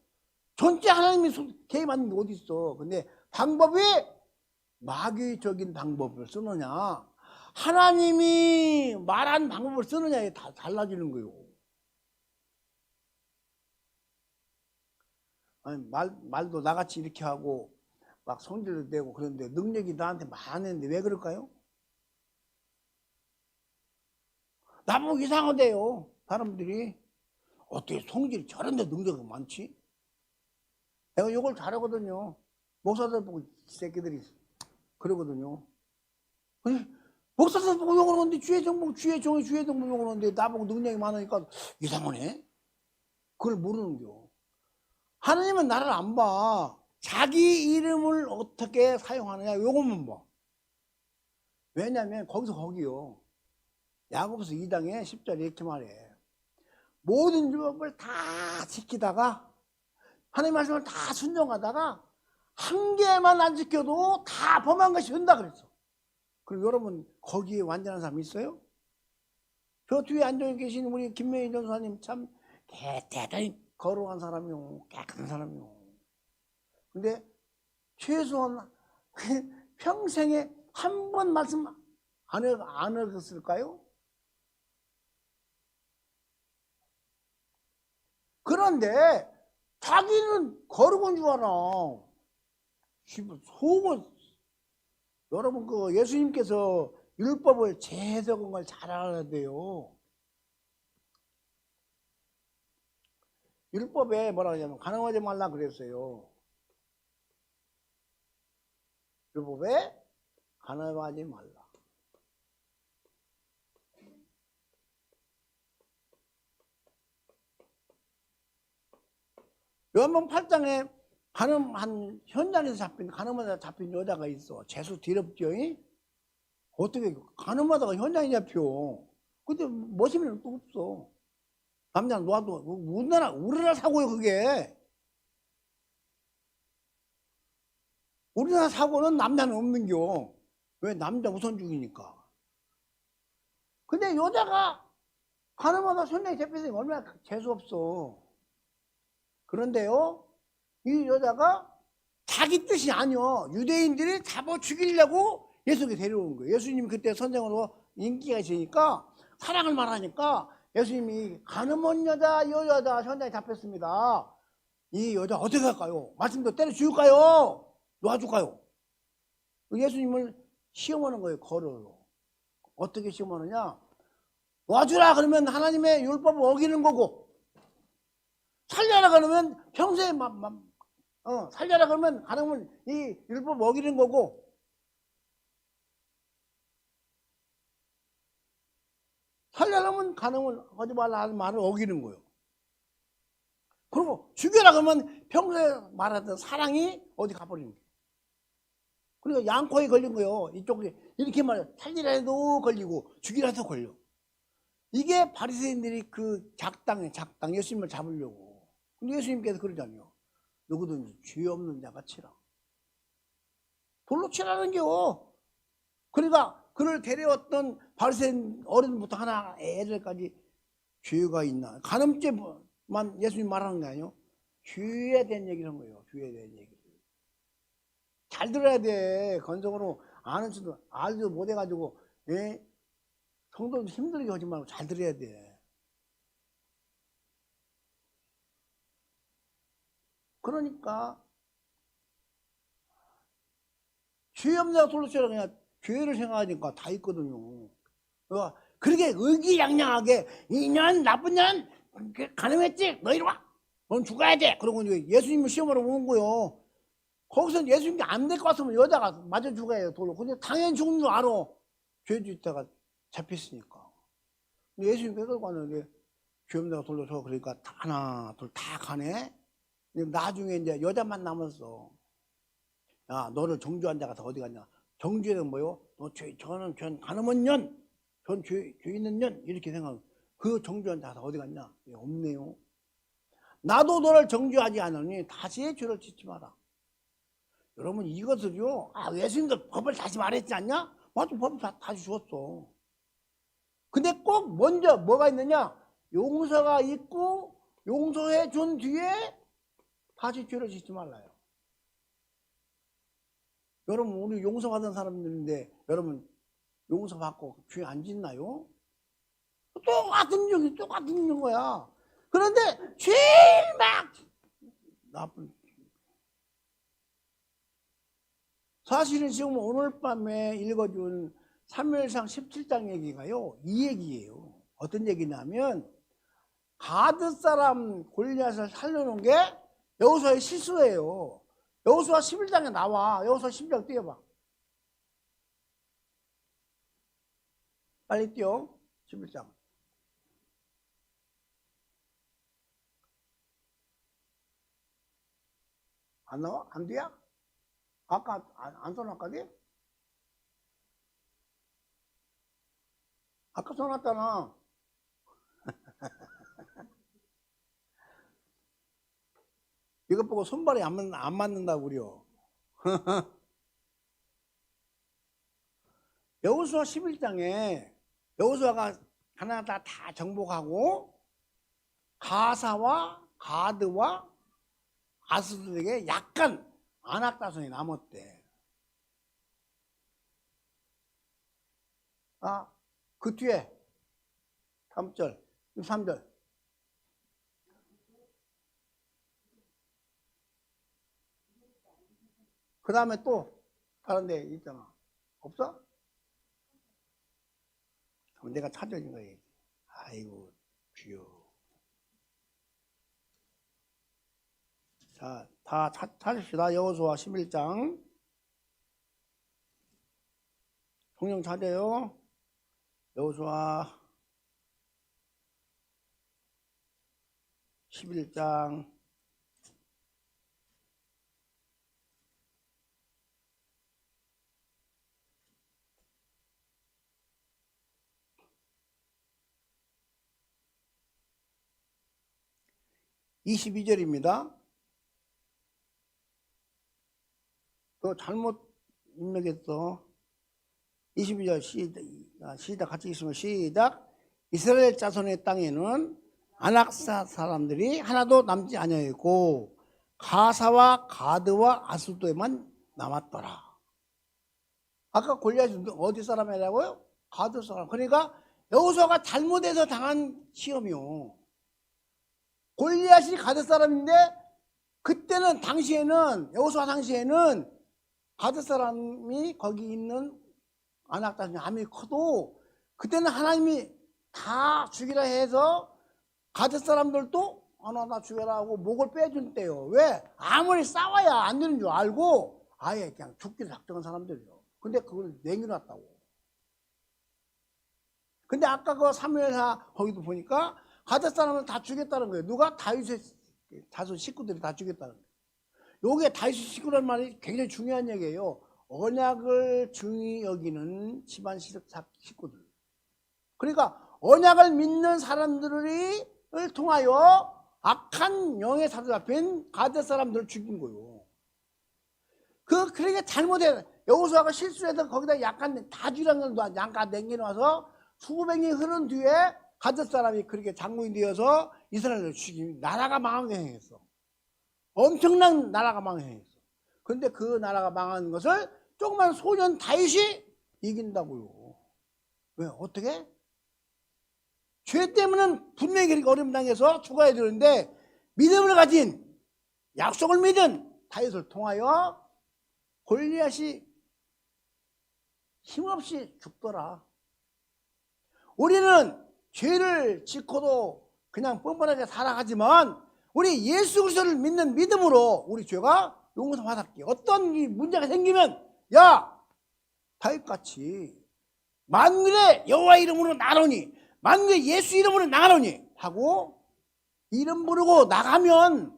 전체 하나님이 개입하는 게 어디 있어. 근데 방법이 마귀적인 방법을 쓰느냐 하나님이 말한 방법을 쓰느냐에 다 달라지는 거예요. 아니, 말도 나같이 이렇게 하고 막 성질도 내고 그런데 능력이 나한테 많은데 왜 그럴까요? 나보고 이상하대요. 사람들이 어떻게 성질이 저런데 능력이 많지? 내가 욕을 잘하거든요. 목사들 보고 새끼들이 그러거든요. 아니, 목사들 보고 욕을 하는데 주의 정복 욕을 하는데 나보고 능력이 많으니까 이상하네. 그걸 모르는겨. 하나님은 나를 안 봐. 자기 이름을 어떻게 사용하느냐 요것만 봐. 왜냐면 거기요. 야고보서 2장에 10절에 이렇게 말해. 모든 율법을 다 지키다가 하나님 말씀을 다 순종하다가 한 개만 안 지켜도 다 범한 것이 된다 그랬어. 그럼 여러분 거기에 완전한 사람 있어요? 저 뒤에 앉아 계신 우리 김명희 전사님 참 대단히 거룩한 사람이요. 깨끗한 사람이요. 근데 최소한 평생에 한 번 말씀 안 읽었을까요? 그런데 자기는 거룩한 줄 알아. 속을 여러분 그 예수님께서 율법을 재해석한 걸 잘 알아야 돼요. 율법에 뭐라 그러냐면 간음하지 말라 그랬어요. 율법에 간음하지 말라. 요한복음 8장에 간음한 현장에서 간음하다 잡힌 여자가 있어. 재수 더럽죠. 어떻게 간음하다가 현장에 잡혀. 근데 멋있는 또 없어. 남자는 놔도 우리나라 사고요 그게. 우리나라 사고는 남자는 없는겨. 왜? 남자 우선주의니까. 근데 여자가 간음하다 현장에 잡혔으니 얼마나 재수없어. 그런데요 이 여자가 자기 뜻이 아니요. 유대인들이 잡아 죽이려고 예수님께 데려온 거예요. 예수님이 그때 선생으로 인기가 있으니까 사랑을 말하니까 예수님이 간음한 여자 이 여자 현장에 잡혔습니다. 이 여자 어떻게 할까요? 말씀도 때려 죽일까요? 놔줄까요? 예수님을 시험하는 거예요. 걸어요. 어떻게 시험하느냐? 놔주라 그러면 하나님의 율법을 어기는 거고 살려라 그러면 평소에 살려라 그러면 가능은 이 율법 어기는 거고 살려라면 가능은 하지 말라 하는 말을 어기는 거예요. 그리고 죽여라 그러면 평소에 말하던 사랑이 어디 가버리는 거예요. 그러니까 양코에 걸린 거예요. 이쪽에 이렇게 말해 살리라 해도 걸리고 죽이라 해도 걸려. 이게 바리새인들이 그 작당 예수님을 잡으려고. 근데 예수님께서 그러잖아요. 누구든지 죄 없는 자가 치라. 돌로 치라는겨. 그러니까 그를 데려왔던 바리새인 어른부터 하나 애들까지 죄가 있나. 간음죄만 예수님 말하는 게 아니에요. 죄에 대한 얘기를 한 거예요. 죄에 대한 얘기. 잘 들어야 돼. 건성으로 아는 수도 알지도 못해가지고 성도도 힘들게 하지 말고 잘 들어야 돼. 그러니까 죄 없는 자가 돌로 치라 그냥 죄를 생각하니까 다 있거든요. 그렇게 의기양양하게 이년 나쁜 년 가능했지 너 이리 와 넌 죽어야 돼 그러고 예수님을 시험하러 온 거요. 거기서 예수님이 안 될 것 같으면 여자가 맞아 죽어야 해요 돌로. 근데 당연히 죽는 줄 알아. 죄도 있다가 잡혔으니까. 근데 예수님 끌고 가는데 죄 없는 자가 돌로 쳐. 그러니까 하나 둘 다 가네. 나중에 이제 여자만 남았어. 야 너를 정죄한 자가 다 어디 갔냐. 정죄는 뭐요? 저는 가늠한 년, 전 죄 있는 년 이렇게 생각하고 그 정죄한 자가 어디 갔냐? 없네요. 나도 너를 정죄하지 않으니 다시의 죄를 짓지 마라. 여러분 이것을요. 예수님도 법을 다시 말했지 않냐? 맞아, 법을 다시 주었어. 근데 꼭 먼저 뭐가 있느냐? 용서가 있고 용서해 준 뒤에 다시 죄를 짓지 말라요. 여러분 우리 용서받은 사람들인데 여러분 용서받고 죄 안 짓나요? 똑같은 거야. 그런데 제일 막 나쁜 사실은 지금 오늘 밤에 읽어준 사무엘상 17장 얘기가요 이 얘기예요. 어떤 얘기냐면 가드 사람 골리앗을 살려놓은 게 여호수아의 실수예요. 여호수아 11장에 나와. 여호수아 11장 띄워봐. 빨리 띄워. 11장. 안 나와? 안 돼야? 아까 안 써놨거든? 아까 써놨잖아. 이것 보고 손발이 안 맞는다고 그래요. 여호수아 11장에 여호수아가 가나안 다 정복하고 가사와 가드와 아스들에게 약간 안악다손이 남았대. 그 뒤에 3절, 3절. 그 다음에 또 다른 데 있잖아. 없어? 그럼 내가 찾아진 거예요. 아이고 주여. 자, 다 찾읍시다. 여호수아 11장. 성령 찾아요. 여호수아 11장. (22절입니다) 너 잘못 입력했어. 22절 시작 같이 있으면 시작. 이스라엘 자손의 땅에는 안악사 사람들이 하나도 남지 아니하였고 가사와 가드와 아스도에만 남았더라. 아까 골리앗이 어디 사람이라고요? 가드 사람. 그러니까 여호수아가 잘못해서 당한 시험이요. 골리앗이 가드 사람인데 그때는 당시에는 여호수아 당시에는 가드 사람이 거기 있는 안악다손이 아무리 커도 그때는 하나님이 다 죽이라 해서 가드 사람들도 나 죽여라 하고 목을 빼준 때요. 왜? 아무리 싸워야 안 되는 줄 알고 아예 그냥 죽기를 작정한 사람들이요. 근데 그걸 냉겨놨다고. 근데 아까 그 사무엘하 거기도 보니까 가드 사람은 다 죽였다는 거예요. 누가? 다윗의 자손 식구들이 다 죽였다는 거예요. 요게 다윗의 식구라는 말이 굉장히 중요한 얘기예요. 언약을 중히 여기는 집안 식구들. 그러니까 언약을 믿는 사람들을 통하여 악한 영에 사로잡힌 가드 사람들을 죽인 거예요. 그러니까 잘못해 여호수아가 실수해서 거기다 약간 다주라는 걸 양가 남겨놔서 수백 년이 흐른 뒤에 가드 사람이 그렇게 장군이 되어서 이스라엘을 죽이면 나라가 망하게 행했어. 엄청난 나라가 망하게 행했어. 근데 그 나라가 망한 것을 조그만 소년 다윗이 이긴다고요. 왜? 어떻게? 죄 때문에 분명히 그렇게 어려움 당해서 죽어야 되는데 믿음을 가진 약속을 믿은 다윗을 통하여 골리앗이 힘없이 죽더라. 우리는 죄를 짓고도 그냥 뻔뻔하게 살아가지만 우리 예수 그리스도를 믿는 믿음으로 우리 죄가 용서받았기에 어떤 문제가 생기면 야 다윗같이 만군의 여호와 이름으로 나가노니 만군의 예수 이름으로 나가노니 하고 이름 부르고 나가면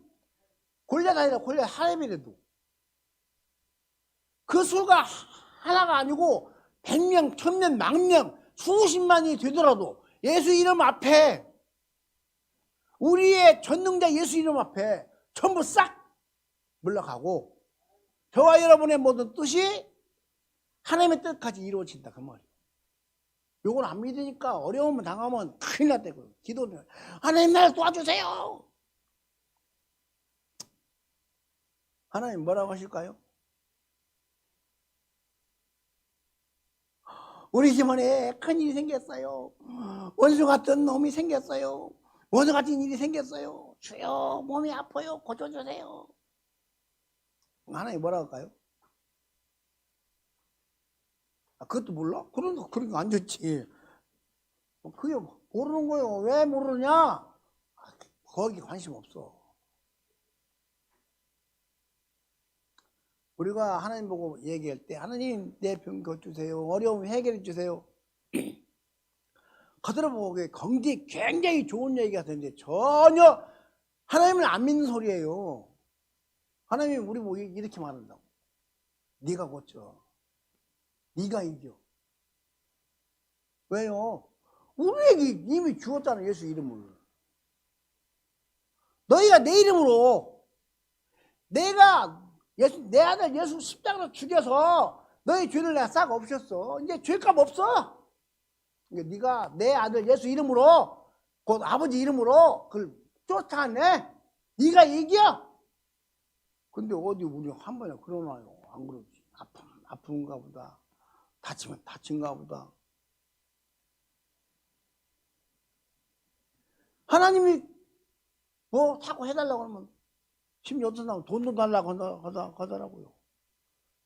골리앗 아니라 골리앗 하렘이라도 그 수가 하나가 아니고 100명, 1000명, 10,000명, 수십만이 되더라도 예수 이름 앞에, 우리의 전능자 예수 이름 앞에 전부 싹 물러가고 저와 여러분의 모든 뜻이 하나님의 뜻까지 이루어진다 그 말이에요. 요걸 안 믿으니까 어려움을 당하면 큰일 났다고요. 기도는 하나님 나를 도와주세요. 하나님 뭐라고 하실까요? 우리 집안에 큰일이 생겼어요. 원수 같은 놈이 생겼어요. 원수 같은 일이 생겼어요. 주여 몸이 아파요. 고쳐주세요. 하나님 뭐라고 할까요? 그것도 몰라? 그러니까 안 좋지. 그게 모르는 거예요. 왜 모르냐? 거기 관심 없어. 우리가 하나님 보고 얘기할 때 하나님 내 병 고쳐주세요. 어려움 해결해 주세요. 그들을 보고 굉장히 좋은 얘기가 되는데 전혀 하나님을 안 믿는 소리예요. 하나님이 우리 보고 이렇게 말한다고. 네가 고쳐. 네가 이겨. 왜요? 우리에게 이미 주었잖아 예수 이름을. 너희가 내 이름으로 내가 내 아들 예수 십자가로 죽여서 너희 죄를 내가 싹 없앴어. 이제 죄값 없어. 네가 내 아들 예수 이름으로 곧 아버지 이름으로 그걸 쫓아내. 네가 이겨. 근데 어디 우리 한 번에 그러나요? 안 그러지. 아픈가 보다. 다치면 다친가 보다. 하나님이 뭐 자꾸 해달라고 하면 심지어 어떤 사람은 돈도 달라고 하더라고요.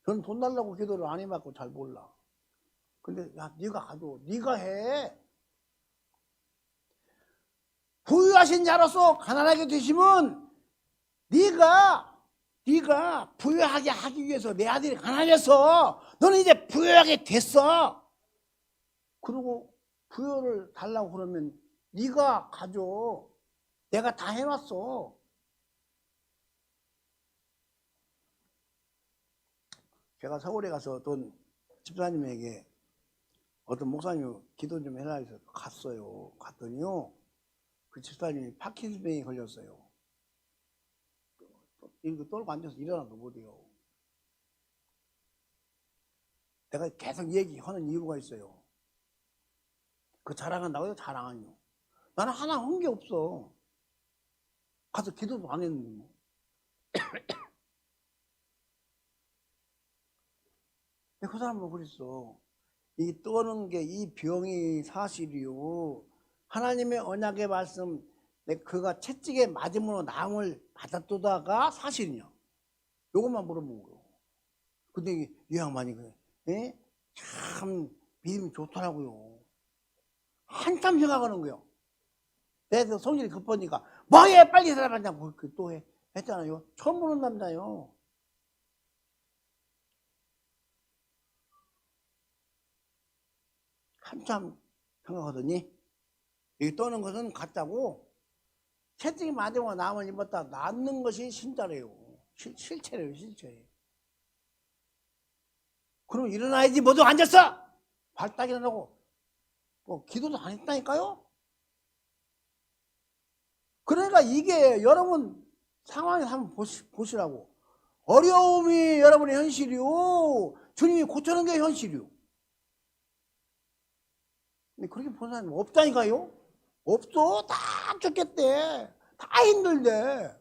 저는 돈 달라고 기도를 안 해봤고 잘 몰라. 근데 야 네가 가져. 네가 해. 부유하신 자로서 가난하게 되시면 네가 부유하게 하기 위해서 내 아들이 가난해서 너는 이제 부유하게 됐어. 그리고 부유를 달라고 그러면 네가 가져. 내가 다 해놨어. 제가 서울에 가서 어떤 집사님에게 어떤 목사님이 기도 좀 해라 해서 갔어요. 갔더니요. 그 집사님이 파킨슨병에 걸렸어요. 이렇게 떨고 앉아서 일어나도 못해요. 내가 계속 얘기하는 이유가 있어요. 그 자랑한다고요? 자랑하뇨. 나는 하나 한 게 없어. 가서 기도도 안 했는데 뭐. 그 사람은 그랬어. 이 떠는 게 이 병이 사실이요. 하나님의 언약의 말씀, 그가 채찍에 맞음으로 나음을 받았다가 사실이냐? 요것만 물어보는 거예요. 근데 이 양반이 그래, 참 믿음이 좋더라고요. 한참 생각하는 거예요. 내가 성질이 급하니까 뭐해 빨리 살아가냐고 또 했잖아요. 처음 보는 남자요. 한참 생각하더니 이 떠는 것은 가짜고 채찍이 맞으면 나음을 입었다 낫는 것이 진짜래요. 실체래요. 실체. 그럼 일어나야지 모두 앉았어. 발딱 일어나고 기도도 안 했다니까요. 그러니까 이게 여러분 상황에 한번 보시라고. 어려움이 여러분의 현실이요. 주님이 고쳐는 게 현실이요. 근데 그렇게 보는 사람이 없다니까요. 없어. 다 죽겠대. 다 힘들대.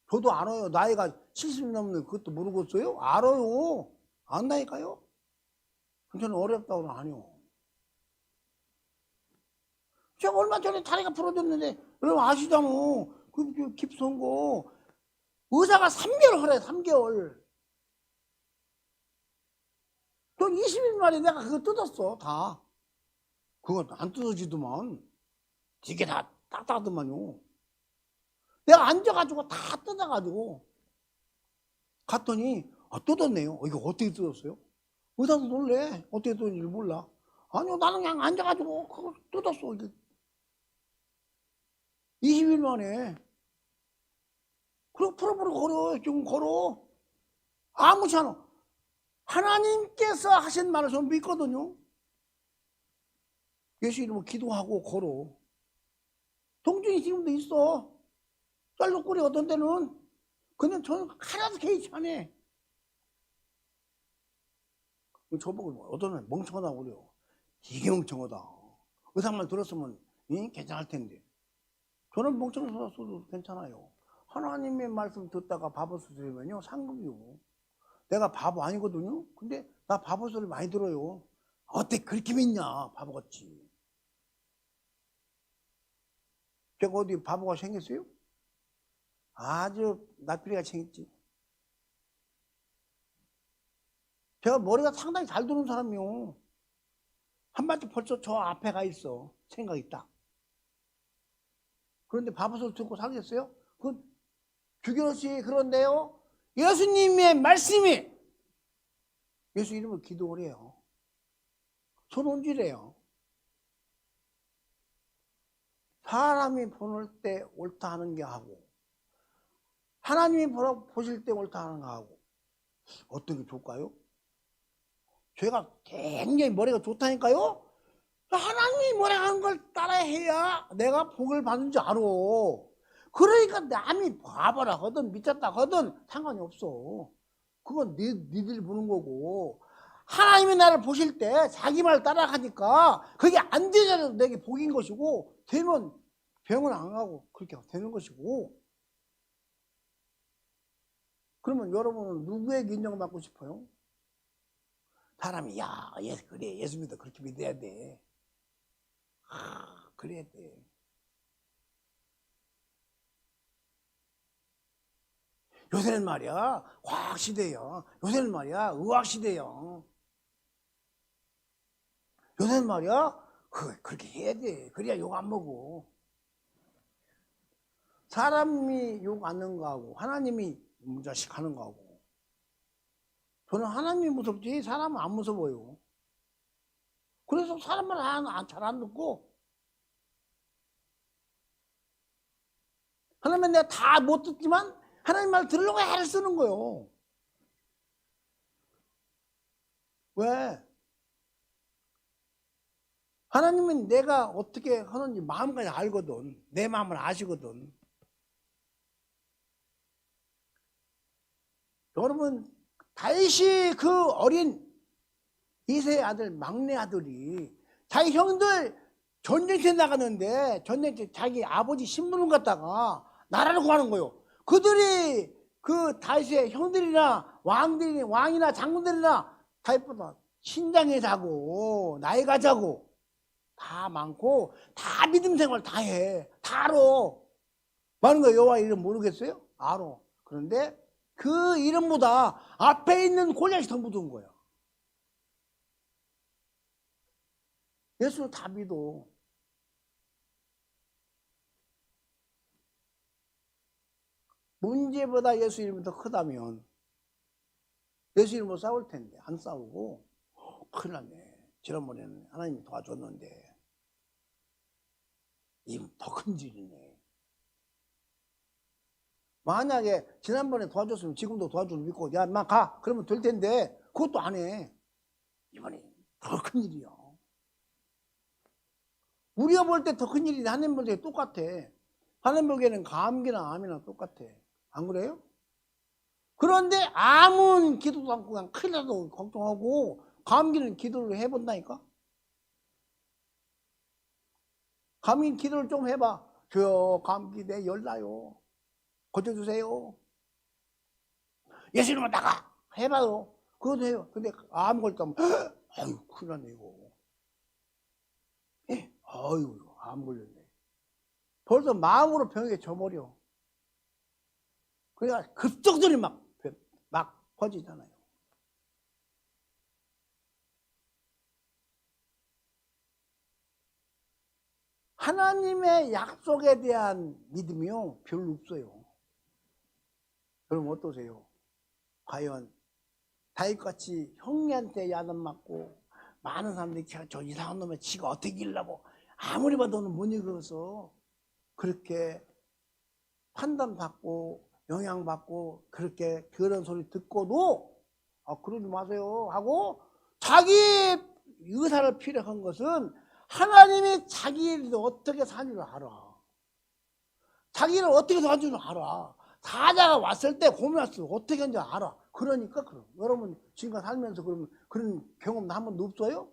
저도 알아요. 나이가 70 넘는 그것도 모르겠어요. 알아요. 안다니까요. 저는 어렵다고는 아니요. 제가 얼마 전에 다리가 부러졌는데 여러분 아시잖아. 그 깁스한 의사가 3개월 하래. 3개월. 또 20일 만에 내가 그거 뜯었어. 다. 그거 안 뜯어지더만. 되게 다 딱딱하더만요. 내가 앉아가지고 다 뜯어가지고 갔더니 뜯었네요. 이거 어떻게 뜯었어요? 의사도 놀래. 어떻게 뜯었는지 몰라. 아니요 나는 그냥 앉아가지고 그거 뜯었어. 20일 만에. 그리고 풀어보러 걸어. 지금 걸어. 아무렇지 않아. 하나님께서 하신 말을 저는 믿거든요. 예수 이름으로 기도하고 걸어. 동정이 지금도 있어. 짤록거리 어떤 때는. 근데 저는 하나도 개의치 안 해. 저보고 어떤 애 멍청하다고 그래요. 이게 멍청하다. 의상만 들었으면 괜찮을 텐데. 저는 멍청해서도 괜찮아요. 하나님의 말씀 듣다가 바보 소리 들으면요 상급이요. 내가 바보 아니거든요. 근데 나 바보 소리 많이 들어요. 어때 그렇게 믿냐 바보같이. 제가 어디 바보가 생겼어요? 아주 나쁘리가 생겼지. 제가 머리가 상당히 잘 드는 사람이요. 한마디 벌써 저 앞에 가 있어. 생각이 딱. 그런데 바보 소리 듣고 살겠어요? 그건 주교씨 그런데요. 예수님의 말씀이 예수 이름으로 기도를 해요. 손온질해요. 사람이 보낼 때 옳다 하는 게 하고 하나님이 보실 때 옳다 하는 거 하고 어떤 게 좋을까요? 제가 굉장히 머리가 좋다니까요. 하나님이 뭐라 하는 걸 따라해야 내가 복을 받는 줄 알아. 그러니까 남이 바보라 하든 미쳤다 하든 상관이 없어. 그건 니들이 보는 거고 하나님이 나를 보실 때 자기 말 따라가니까 그게 안 되잖아도 내게 복인 것이고 되면 병은 안 가고 그렇게 되는 것이고. 그러면 여러분은 누구에게 인정받고 싶어요? 사람이 야 그래 예수 믿어 그렇게 믿어야 돼. 그래야 돼. 요새는 말이야 과학시대야. 요새는 말이야 의학시대야. 요새는 말이야 그렇게 해야 돼. 그래야 욕 안 먹어. 사람이 욕 안 하는 거하고 하나님이 무자식 하는 거하고 저는 하나님이 무섭지 사람은 안 무서워요. 그래서 사람 말 잘 안 듣고 하나님은 내가 다 못 듣지만 하나님 말 들으려고 애를 쓰는 거예요. 왜? 하나님은 내가 어떻게 하는지 마음까지 알거든. 내 마음을 아시거든. 여러분 다윗이 그 어린 이세의 아들 막내 아들이 자기 형들 전쟁터에 나가는데 전쟁터에 자기 아버지 신분을 갖다가 나라를 구하는 거예요. 그들이 그 다윗의 형들이나 왕이나 장군들이나 다윗보다 신장에 자고 나이가 자고 다 많고 다 믿음 생활 다 해. 다 알아. 많은 거 여호와 이름 모르겠어요? 알아. 그런데 그 이름보다 앞에 있는 골리앗이 더 무서운 거야. 예수는 다 믿어. 문제보다 예수 이름이 더 크다면 예수 이름으로 싸울 텐데 안 싸우고 큰일 났네. 지난번에는 하나님이 도와줬는데 더 큰 질이네. 만약에 지난번에 도와줬으면 지금도 도와줄 믿고 야 인마 가 그러면 될 텐데 그것도 안 해. 이번에 더 큰 일이야. 우리가 볼 때 더 큰 일이 하나님 볼 때 똑같아. 하나님 보기에는 감기나 암이나 똑같아. 안 그래요? 그런데 암은 기도도 않고 그냥 큰일 나도 걱정하고 감기는 기도를 해본다니까. 감기 기도를 좀 해봐. 주여 감기 내 열나요. 고쳐주세요. 예수 이름으로 나가 해봐요. 그것도 해요. 근데 암 걸리면 아유 큰일 나네 이거. 아유 암 걸렸네. 벌써 마음으로 병에 져버려. 그러니까 급속들이 막 퍼지잖아요. 하나님의 약속에 대한 믿음이요 별로 없어요. 그럼 어떠세요? 과연 다윗같이 형님한테 야단 맞고 많은 사람들이 저 이상한 놈의 지가 어떻게 이기려고 아무리 봐도는 못 이겨서 그렇게 판단받고 영향받고 그렇게 그런 소리 듣고도 그러지 마세요 하고 자기 의사를 피력한 것은 하나님이 자기를 어떻게 사는 줄 알아. 자기를 어떻게 사는 줄 알아. 사자가 왔을 때 고민할 때 어떻게 하는지 알아. 그러니까 그럼 여러분 지금까지 살면서 그러면 그런 경험 한 번도 없어요?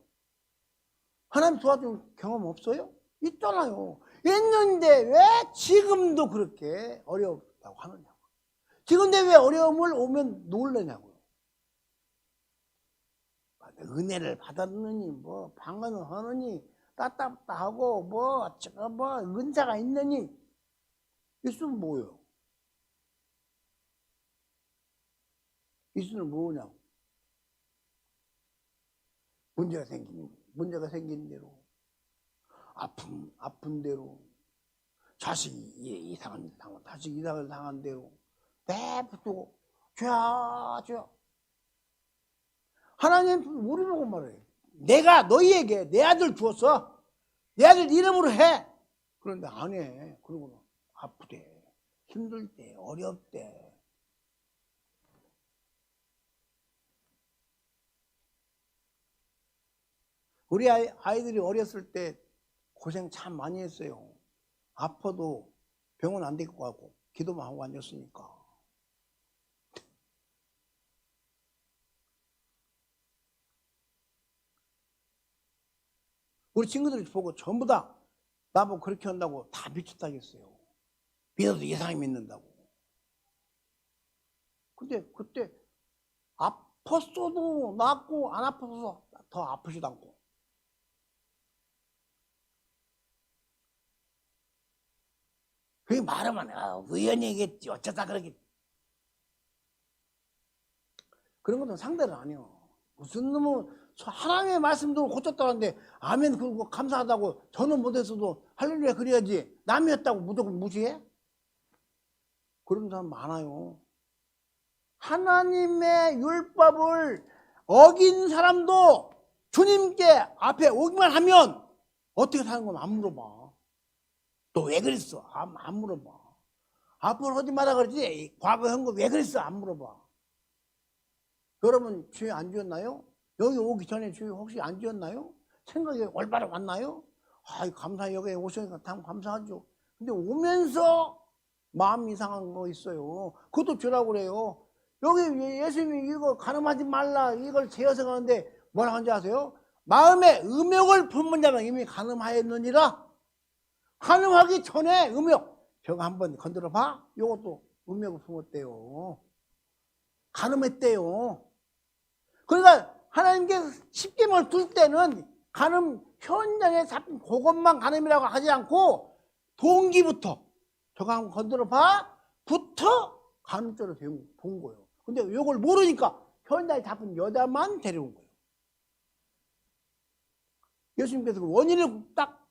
하나님 도와준 경험 없어요? 있잖아요. 있는데 왜 지금도 그렇게 어렵다고 하느냐고. 지금도 왜 어려움을 오면 놀라냐고요. 은혜를 받았느니 뭐 방언을 하느니 따따하고 뭐 은사가 있느니 있으면 뭐예요? 있으면 뭐냐고. 문제가 생긴 대로 아픈 대로 자식이 이상을 당한 대로 내붙고 죄야. 하나님 우리 보고 말해요. 내가 너희에게 내 아들 주었어. 내 아들 이름으로 해. 그런데 안 해. 그러고는 아프대. 힘들대. 어렵대. 우리 아이들이 어렸을 때 고생 참 많이 했어요. 아파도 병원 안 데리고 가고 기도만 하고 앉았으니까. 우리 친구들이 보고 전부 다 나보고 그렇게 한다고 다 미쳤다겠어요. 믿어도 이상하게 믿는다고. 근데 그때 아팠어도 낫고 안 아파서 더 아프지도 않고. 그게 말하면 의원이 얘기했지 어쩌다 그러겠지. 그런 것도 상대는 아니요. 무슨 놈은 하나님의 말씀도 고쳤다는데 아멘 그러고 감사하다고 저는 못했어도 할렐루야 그래야지 남이 했다고 무조건 무시해? 그런 사람 많아요. 하나님의 율법을 어긴 사람도 주님께 앞에 오기만 하면 어떻게 사는 건 안 물어봐. 너 왜 그랬어? 안 물어봐. 앞으로 하지 마라 그러지 과거 한 거 왜 그랬어? 안 물어봐. 여러분 죄 안 지었나요? 여기 오기 전에 죄 혹시 안 지었나요? 생각이 올바로 왔나요? 감사 여기에 오시니까 참 감사하죠. 근데 오면서 마음 이상한 거 있어요. 그것도 죄라고 그래요. 여기 예수님이 이거 간음하지 말라 이걸 제어서 가는데 뭐라 하는지 아세요? 마음에 음욕을 품은 자는 이미 간음하였느니라. 간음하기 전에 음욕. 저거 한번 건드려 봐. 이것도 음욕을 품었대요. 간음했대요. 그러니까 하나님께 십계명을 둘 때는 간음 현장에 잡힌 그것만 간음이라고 하지 않고 동기부터 저거 한번 건드려 봐 부터 간음죄로 본 거예요. 근데 이걸 모르니까 현장에 잡힌 여자만 데려온 거예요. 예수님께서 그 원인을 딱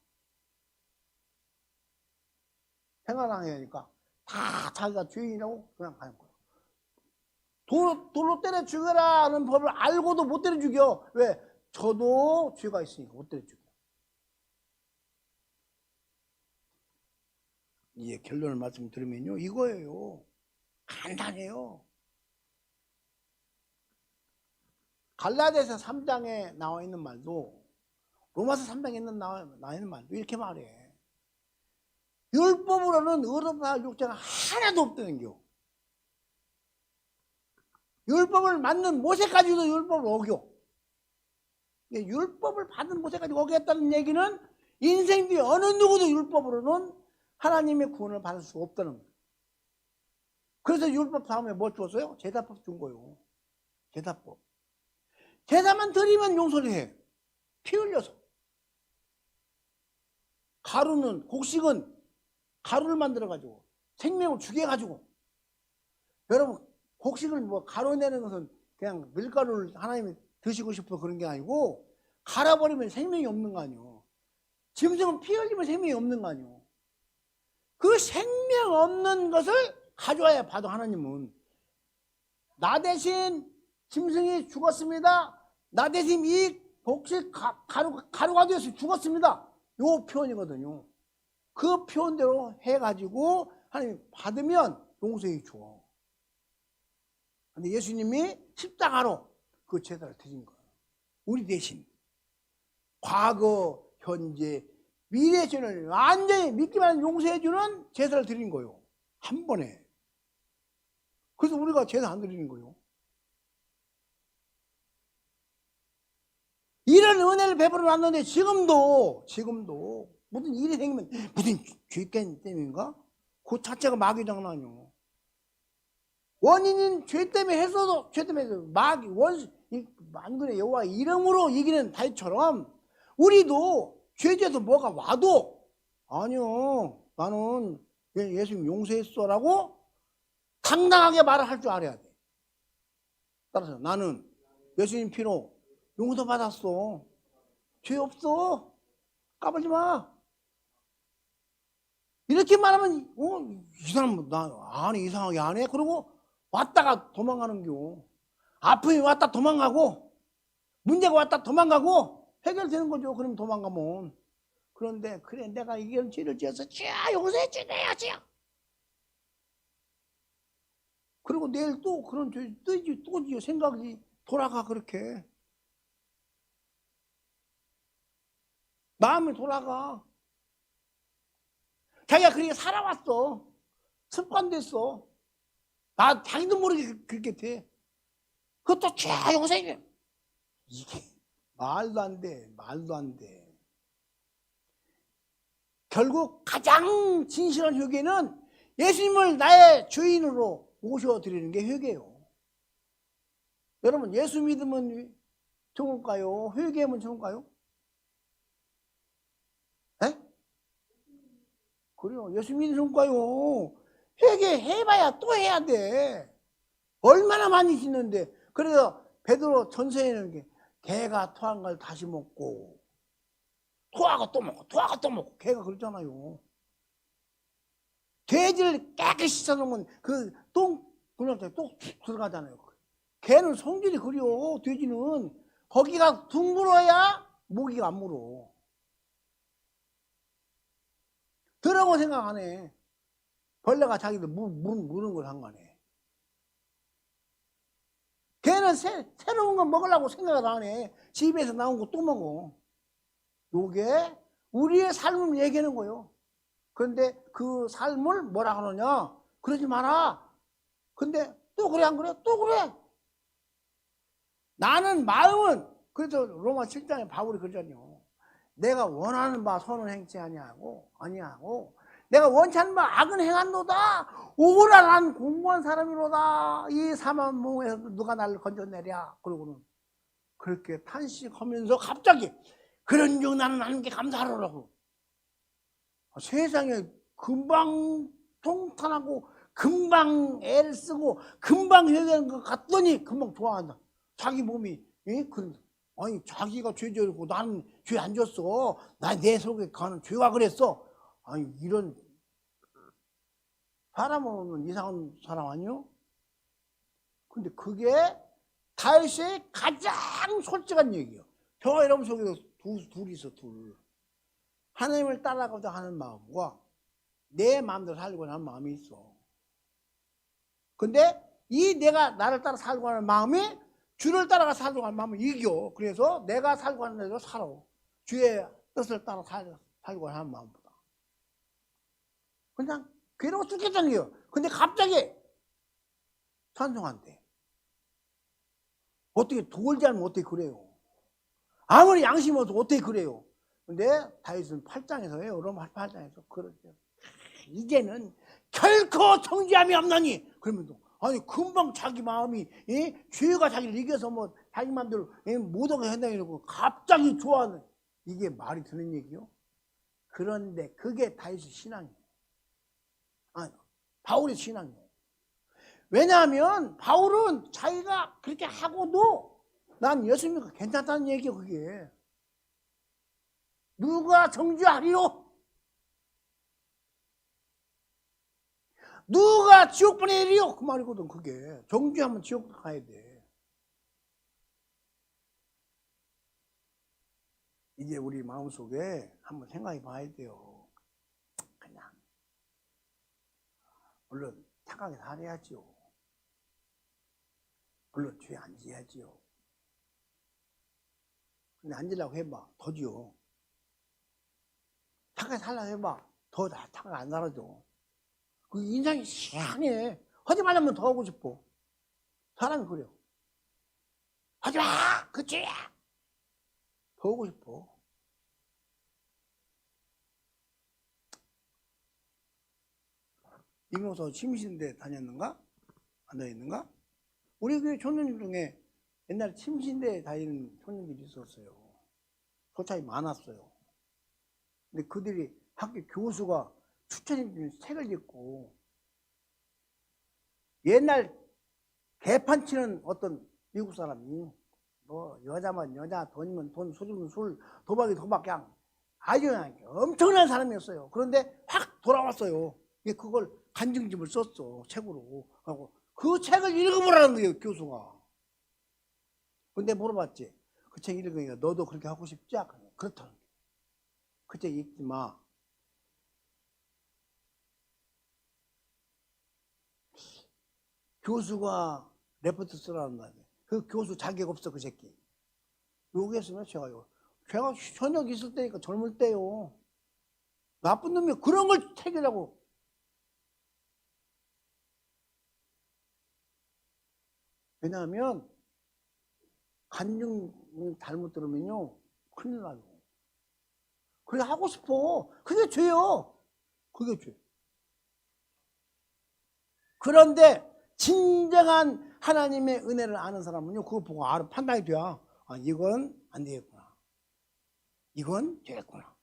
생각하게 하니까 다 자기가 죄인이라고 그냥 가는 거예요. 돌로 때려 죽여라 하는 법을 알고도 못 때려 죽여. 왜? 저도 죄가 있으니까 못 때려 죽여. 이제 결론을 말씀드리면요. 이거예요. 간단해요. 갈라디아서 3장에 나와 있는 말도 로마서 3장에 나와 있는 말도 이렇게 말해. 율법으로는 의롭다 육체가 하나도 없다는 겨. 율법을 받는 모세까지도 율법을 어겨. 율법을 받은 모세까지 어겼다는 얘기는 인생 뒤에 어느 누구도 율법으로는 하나님의 구원을 받을 수 없다는 거예요. 그래서 율법 다음에 뭐 줬어요? 제사법 준 거예요. 제사법. 제사만 드리면 용서를 해. 피 흘려서. 곡식은 가루를 만들어가지고 생명을 죽여가지고. 여러분 곡식을 가루 내는 것은 그냥 밀가루를 하나님이 드시고 싶어 그런 게 아니고 갈아버리면 생명이 없는 거 아니에요. 짐승은 피 흘리면 생명이 없는 거 아니에요. 그 생명 없는 것을 가져와야 봐도 하나님은 나 대신 짐승이 죽었습니다. 나 대신 이 곡식 가루가 되어서 죽었습니다. 요 표현이거든요. 그 표현대로 해가지고 하나님 받으면 용서해 줘. 근데 예수님이 십자가로 그 제사를 드린 거예요. 우리 대신 과거, 현재, 미래 죄를 완전히 믿기만 용서해주는 제사를 드린 거예요. 한 번에. 그래서 우리가 제사 안 드리는 거예요. 이런 은혜를 베풀어 놨는데 지금도 무슨 일이 생기면 무슨 죄 때문인가? 그 자체가 마귀 장난이요. 원인은 죄 때문에 했어도 죄 때문에 마귀 만군의 여호와 이름으로 이기는 다윗처럼 우리도 죄에서 뭐가 와도 아니요 나는 예수님 용서했어라고 당당하게 말을 할 줄 알아야 돼. 따라서 나는 예수님 피로 용서받았어. 죄 없어. 까불지 마. 이렇게 말하면 이 사람 아니 이상하게 안 해. 그러고 왔다가 도망가는 겨. 아픔이 왔다 도망가고 문제가 왔다 도망가고 해결되는 거죠. 그럼 도망가면. 그런데 그래 내가 이런 죄를 지어서 죄야 용서해 주내야지. 그리고 내일 또 그런 죄 또 지어 생각이 돌아가 그렇게. 마음이 돌아가. 자기가 그렇게 살아왔어. 습관됐어. 자기도 모르게 그렇게 돼. 그것도 죄 용서해. 이게 말도 안 돼. 말도 안 돼. 결국 가장 진실한 회개는 예수님을 나의 주인으로 모셔드리는 게 회개예요. 여러분 예수 믿으면 좋을까요? 회개하면 좋을까요? 에? 그래요. 예수 믿으면 좋을까요? 회개해봐야 또 해야 돼. 얼마나 많이 짓는데. 그래서 베드로 전서에는 게 개가 토한 걸 다시 먹고 토하고 또 먹고 토하고 또 먹고 개가 그러잖아요. 돼지를 깨끗이 씻어놓으면 그 똥 그럴 때 또 들어가잖아요. 개는 성질이 그려. 돼지는 거기가 둥글어야 모기가 안 물어. 더러운 생각 안 해. 벌레가 자기들 무는 걸 상관해. 걔는 새로운 거 먹으려고 생각을 안 해. 집에서 나온 거 또 먹어. 요게 우리의 삶을 얘기하는 거예요. 그런데 그 삶을 뭐라 하느냐? 그러지 마라. 근데 또 그래 안 그래? 또 그래. 나는 마음은 그래서 로마 7장에 바울이 그러잖아요. 내가 원하는 바 선을 행치 아니하고 내가 원치 않는 바 악은 행한도다. 오라 난 공무한 사람이로다. 이 사망몽에서 누가 나를 건져내랴. 그러고는 그렇게 탄식하면서 갑자기 그런 중 나는 하나님께 감사하라고. 세상에 금방 통탄하고 금방 애를 쓰고 금방 회개하는 것 같더니 금방 좋아한다. 자기 몸이 아니 자기가 죄 지었고 나는 죄 안 졌어. 내 속에 가는 죄가 그랬어. 아니 이런 사람은 이상한 사람 아니요? 근데 그게 다윗의 가장 솔직한 얘기예요. 저 여러분 속에서 둘이 있어. 둘. 하나님을 따라가고자 하는 마음과 내 마음대로 살려고 하는 마음이 있어. 근데 이 내가 나를 따라 살고 하는 마음이 주를 따라가 살고 하는 마음을 이겨. 그래서 내가 살고 하는 대로 살아. 주의 뜻을 따라 살고 하는 마음보다. 그냥 괴로워 죽겠다는 거예요. 근데 갑자기 찬송한대. 어떻게 돌지 않으면 어떻게 그래요? 아무리 양심이 없어도 어떻게 그래요? 근데 다윗은 8장에서 해요. 로마 8장에서 그러죠. 이제는 결코 정죄함이 없나니. 그러면 아니 금방 자기 마음이 죄가 자기를 이겨서 뭐 자기 마음대로 못하게 한다 이러고 갑자기 좋아하는 이게 말이 되는 얘기요? 그런데 그게 다윗의 신앙이에요. 아니 바울의 신앙이에요. 왜냐하면 바울은 자기가 그렇게 하고도 난 예수님과 괜찮다는 얘기예요. 그게 누가 정죄하리요? 누가 지옥 보내리요? 그 말이거든. 그게 정죄하면 지옥 가야 돼. 이제 우리 마음속에 한번 생각해 봐야 돼요. 그냥 물론 착하게 살아야지요. 물론 죄 안 지어야지요. 근데 앉으려고 해봐. 더지요. 착하게 살려고 해봐. 더 착하게 안 살아줘. 그 인상이 시원해. 하지 말라면 더 하고 싶어. 사람이 그래요. 하지 마! 그치? 더 하고 싶어. 이모서 침신대 다녔는가? 안 다녔는가? 우리 교회 청년들 중에 옛날에 침신대에 다니는 청년들이 있었어요. 소차이 많았어요. 근데 그들이 학교 교수가 추천해준 책을 읽고 옛날 개판 치는 어떤 미국 사람이 뭐 여자면 여자, 돈이면 돈, 술이면 술, 도박이 도박, 그냥 아주 그냥 엄청난 사람이었어요. 그런데 확 돌아왔어요. 그걸 간증집을 썼어, 책으로. 하고 그 책을 읽어보라는 거예요, 교수가. 근데 물어봤지. 그 책 읽으니까 너도 그렇게 하고 싶지? 그렇다는 거예요. 그 책 읽지 마. 교수가 레포트 쓰라는 거예요. 그 교수 자격 없어, 그 새끼. 여기에서는 제가 현역 있을 때니까 젊을 때요. 나쁜 놈이 그런 걸 책이라고. 왜냐하면 간증 잘못 들으면요 큰일 나요. 그래 하고 싶어. 그게 죄요. 그게 죄. 그런데 진정한 하나님의 은혜를 아는 사람은요 그거 보고 판단이 돼야 이건 안 되겠구나. 이건 되겠구나.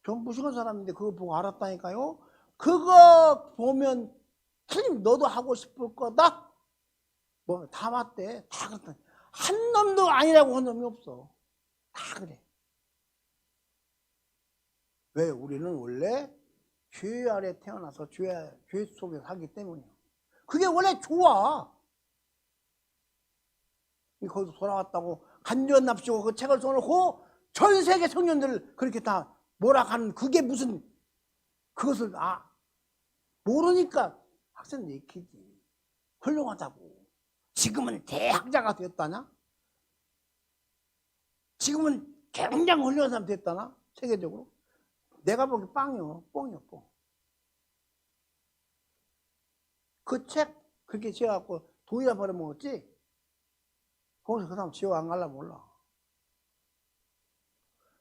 전 무식한 사람인데 그거 보고 알았다니까요. 그거 보면 틀림 너도 하고 싶을 거다. 뭐 다 맞대. 다 그렇다. 한 놈도 아니라고 한 놈이 없어. 다 그래. 왜? 우리는 원래 죄 아래 태어나서 죄 속에 살기 때문이야. 그게 원래 좋아. 거기서 돌아왔다고 간주한납시고 그 책을 써놓고 전 세계 청년들을 그렇게 다 몰아가는 그게 무슨 그것을 모르니까 학생들 얘기지. 훌륭하다고. 지금은 대학자가 됐다냐? 지금은 굉장히 훌륭한 사람 됐다나? 세계적으로? 내가 보기 빵이요. 뻥이요, 뻥. 그 책 그렇게 지어갖고 돈이나 벌어먹었지? 거기서 그 사람 지옥 안 갈라 몰라.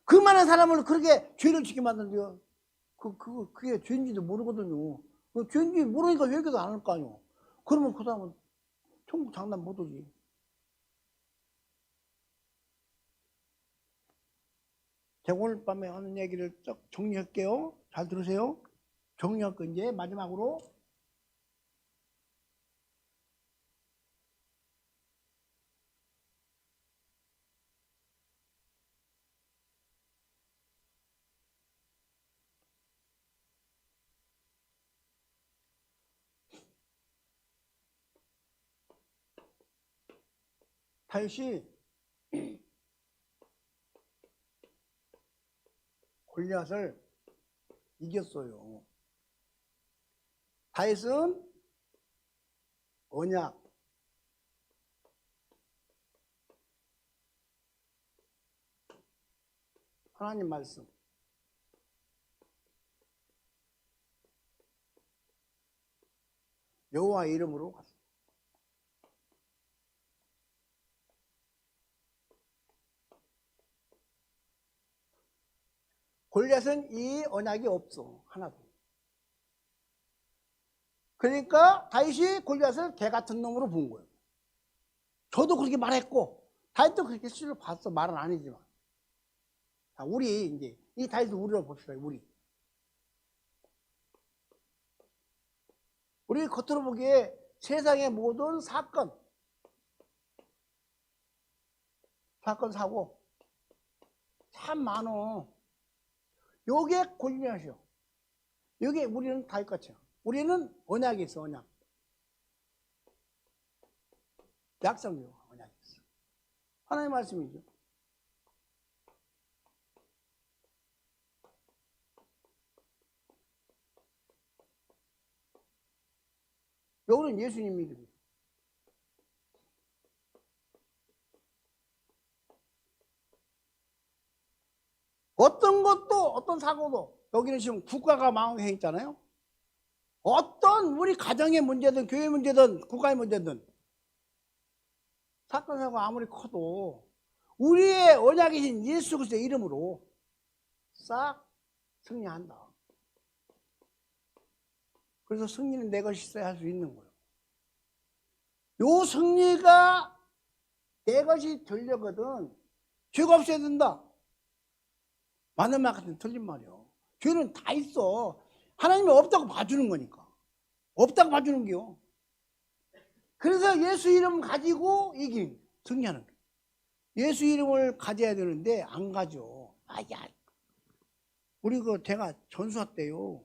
그 많은 사람을 그렇게 죄를 지게 만든데요. 그게 죄인지도 모르거든요. 그 죄인지 모르니까 회개도 안 할 거 아니요. 그러면 그 사람은 천국 장담 못 오지. 제가 오늘 밤에 하는 얘기를 쭉 정리할게요. 잘 들으세요. 정리할 거 이제 마지막으로. 다윗이 골리앗을 이겼어요. 다윗은 언약, 하나님 말씀, 여호와 이름으로 갔어요. 골리앗은 이 언약이 없어. 하나도. 그러니까 다윗이 골리앗을 개 같은 놈으로 본 거예요. 저도 그렇게 말했고 다윗도 그렇게 실로 봤어. 말은 아니지만. 자, 우리 이제 이 다윗을 우리로 봅시다. 우리 겉으로 보기에 세상의 모든 사건 사고 참 많어. 요게 골리앗이요. 요게 우리는 다윗같이요. 우리는 언약이 있어. 언약. 약속이요. 언약이 있어. 하나님의 말씀이죠. 요거는 예수님 믿음이에요. 사고도 여기는 지금 국가가 망해 있잖아요. 어떤 우리 가정의 문제든 교회 문제든 국가의 문제든 사건 사고 아무리 커도 우리의 언약이신 예수 그리스도의 이름으로 싹 승리한다. 그래서 승리는 내 것이 있어야 할 수 있는 거예요. 요 승리가 내 것이 되려거든 죄가 없어야 된다. 맞는 말 같은 틀린 말이요. 죄는 다 있어. 하나님이 없다고 봐주는 거니까. 없다고 봐주는 게요. 그래서 예수 이름 가지고 이긴 승리하는 거예요. 예수 이름을 가져야 되는데 안 가져. 아야, 우리 제가 전수할 때요.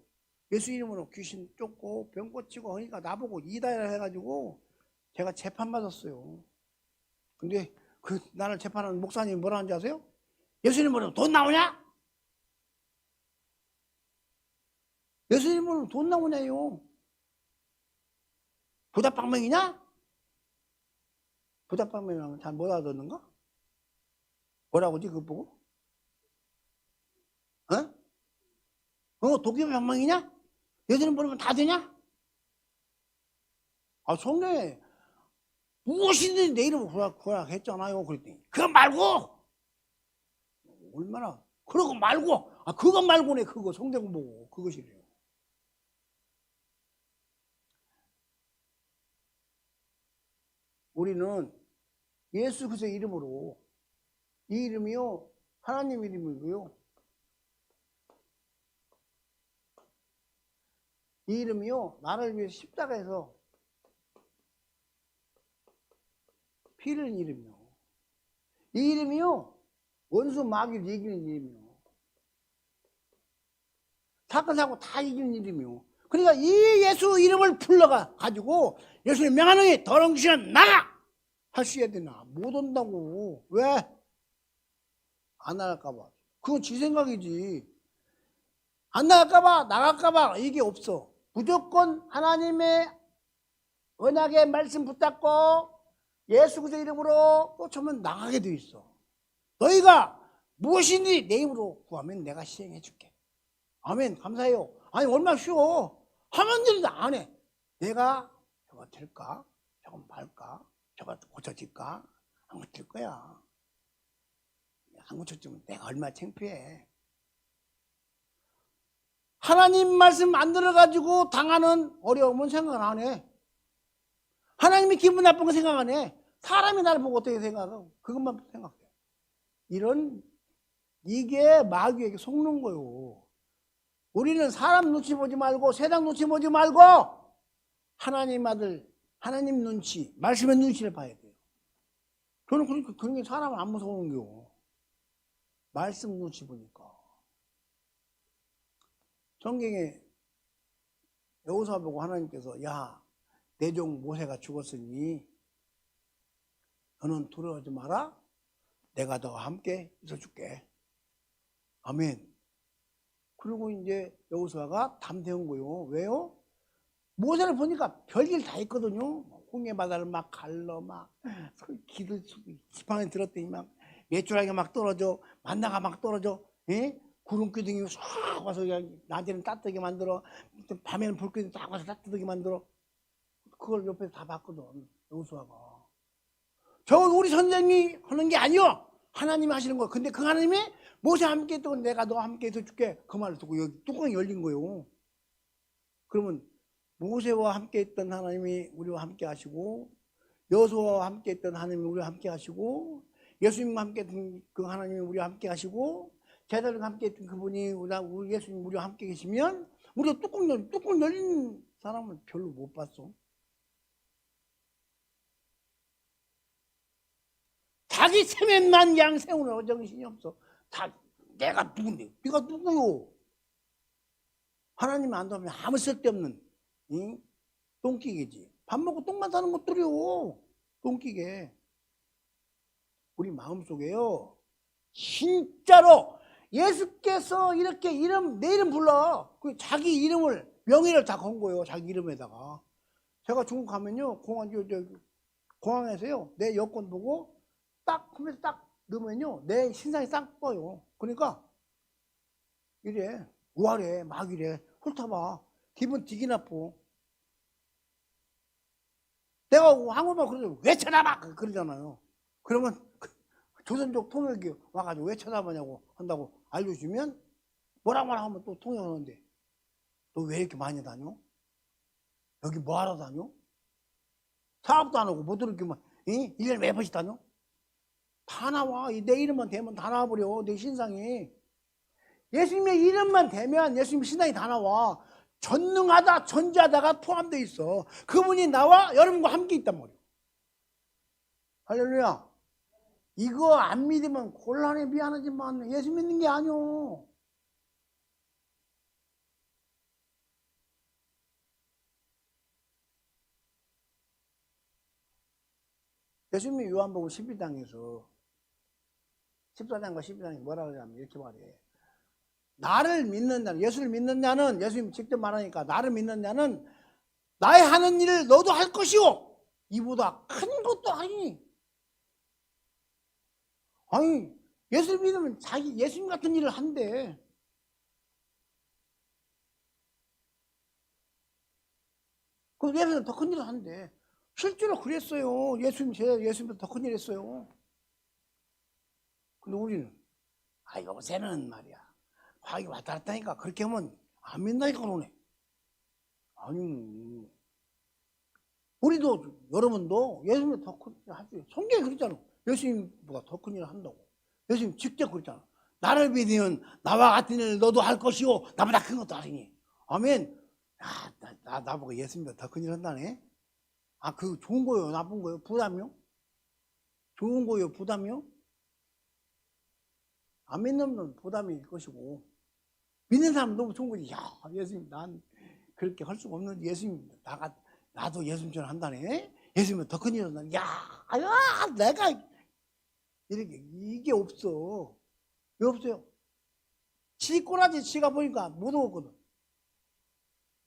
예수 이름으로 귀신 쫓고 병 고치고 하니까 나보고 이다이라 해가지고 제가 재판 받았어요. 근데 나를 재판하는 목사님이 뭐라 하는지 아세요? 예수 이름으로 돈 나오냐? 예수 이름으로 돈 나오냐요? 부다빵명이냐? 부다빵명이라면 잘 못 알아듣는가? 뭐라고 하지 그거 보고? 도끼 방망이냐? 예수 이름 부르면 다 되냐? 아, 성경에 무엇이든지 내 이름으로 구하라 했잖아요. 그랬더니 그거 말고 얼마나 그러고 말고 그거 말고네. 그거 성경 보고 그것이래요. 우리는 예수 그리스도의 이름으로 이 이름이요 하나님 이름이고요. 이 이름이요 나를 위해 십자가에서 피 흘린 이름이요. 이 이름이요 원수 마귀를 이기는 이름이요. 사건 사고 다 이기는 이름이요. 그러니까 이 예수 이름을 불러가 가지고 예수님 명하노니 더러운 귀신아 나가 할 수 있어야 되나? 못 온다고. 왜? 안 나갈까봐. 그건 지 생각이지. 안 나갈까봐 나갈까봐 이게 없어. 무조건 하나님의 언약의 말씀 붙잡고 예수 그리스도 이름으로 쫓으면 나가게 돼 있어. 너희가 무엇이니 내 이름으로 구하면 내가 시행해 줄게. 아멘. 감사해요. 아니 얼마나 쉬워. 하면 되는데 안 해. 내가 저거 될까? 저건 말까? 저거 고쳐질까? 안 고칠 거야. 안 고쳐지면 내가 얼마나 창피해. 하나님 말씀 안 들어가지고 당하는 어려움은 생각 안 해. 하나님이 기분 나쁜 거 생각 안 해. 사람이 나를 보고 어떻게 생각하고 그것만 생각해. 이게 마귀에게 속는 거요. 우리는 사람 눈치 보지 말고 세상 눈치 보지 말고 하나님 아들 하나님 눈치 말씀의 눈치를 봐야 돼요. 저는 그러니까 그런 게 사람을 안 무서운 겨. 말씀 눈치 보니까. 성경에 여호수아 보고 하나님께서 야 내 종 모세가 죽었으니 너는 두려워하지 마라. 내가 너와 함께 있어줄게. 아멘. 그리고 이제 여호수아가 담대한 거요. 왜요? 모세를 보니까 별일 다 있거든요. 홍해 바다를 막 갈러 막 기도 지팡이 들었더니 막 메추라기가 막 떨어져 만나가 막 떨어져. 예? 구름 기둥이 싹 와서 그냥 낮에는 따뜻하게 만들어 밤에는 불기둥이 딱 와서 따뜻하게 만들어. 그걸 옆에서 다 봤거든 여호수아가. 저건 우리 선생님이 하는 게 아니요. 하나님이 하시는 거야. 근데 그 하나님이 모세와 함께 있던 내가 너와 함께 있어줄게. 그 말을 듣고 여기 뚜껑이 열린 거예요. 그러면 모세와 함께 있던 하나님이 우리와 함께 하시고 여호수아와 함께 있던 하나님이 우리와 함께 하시고 예수님과 함께 있던 그 하나님이 우리와 함께 하시고 제자들과 함께 있던 그분이 우리 예수님 우리와 함께 계시면 우리가 뚜껑 열린 사람은 별로 못 봤어. 자기 세면만 양 세우는 정신이 없어. 내가 누군데? 네가 누구요? 하나님 안 도우면 아무 쓸데없는 똥기계지. 밥 먹고 똥만 싸는 것들이요. 똥기계. 우리 마음속에요. 진짜로 예수께서 이렇게 내 이름 불러. 자기 이름을 명예를 다 건 거예요. 자기 이름에다가. 제가 중국 가면요. 공항에서요. 내 여권 보고 딱 컴퓨터 딱 넣으면요. 내 신상이 딱 떠요. 그러니까 이래. 우아래. 막 이래. 훑어봐. 기분 되게 나빠. 내가 한국말 그러죠. 왜 쳐다봐! 그러잖아요. 그러면 조선족 통역이 와가지고 왜 쳐다보냐고 한다고 알려주면 뭐라고 하면 또 통역하는데 너 왜 이렇게 많이 다녀? 여기 뭐 하러 다녀? 사업도 안 하고 못 이렇게만 1년에 몇 번씩 다녀? 다 나와. 내 이름만 대면 다 나와버려. 내 신상이. 예수님의 이름만 대면 예수님 신앙이 다 나와. 전능하다, 전지하다가 포함되어 있어. 그분이 나와 여러분과 함께 있단 말이야. 할렐루야. 이거 안 믿으면 곤란해. 미안하지만 예수 믿는 게 아니오. 예수님이 요한복음 12장에서 14장과 12장에 뭐라고 하냐면 이렇게 말해. 나를 믿는 자는, 예수를 믿는 자는, 예수님이 직접 말하니까 나를 믿는 자는 나의 하는 일을 너도 할 것이오. 이보다 큰 것도 아니니. 아니, 예수를 믿으면 자기 예수님 같은 일을 한대. 그럼 예수님 더 큰 일을 한대. 실제로 그랬어요. 예수님보다 더 큰 일 했어요. 근데 우리는, 요새는 말이야. 과학이 왔다 갔다 하니까 그렇게 하면 안 믿나니까 그러네. 아니, 우리도, 여러분도 예수님보다 더 큰 일 하지. 성경에 그랬잖아. 예수님보다 더 큰 일을 한다고. 예수님 직접 그랬잖아. 나를 믿으면 나와 같은 일을 너도 할 것이오. 나보다 큰 것도 아니니. 아멘. 나보고 예수님보다 더 큰 일 한다네. 그 좋은 거요? 나쁜 거요? 부담이요? 좋은 거요? 부담이요? 안 믿는 놈은 부담일 것이고, 믿는 사람은 너무 좋은 거지. 야, 예수님, 난 그렇게 할 수가 없는데, 예수님, 나도 예수님처럼 한다네? 예수님은 더 큰 일을 한다네? 내가, 이게 없어. 왜 없어요? 지 꼬라지 지가 보니까 못 오거든.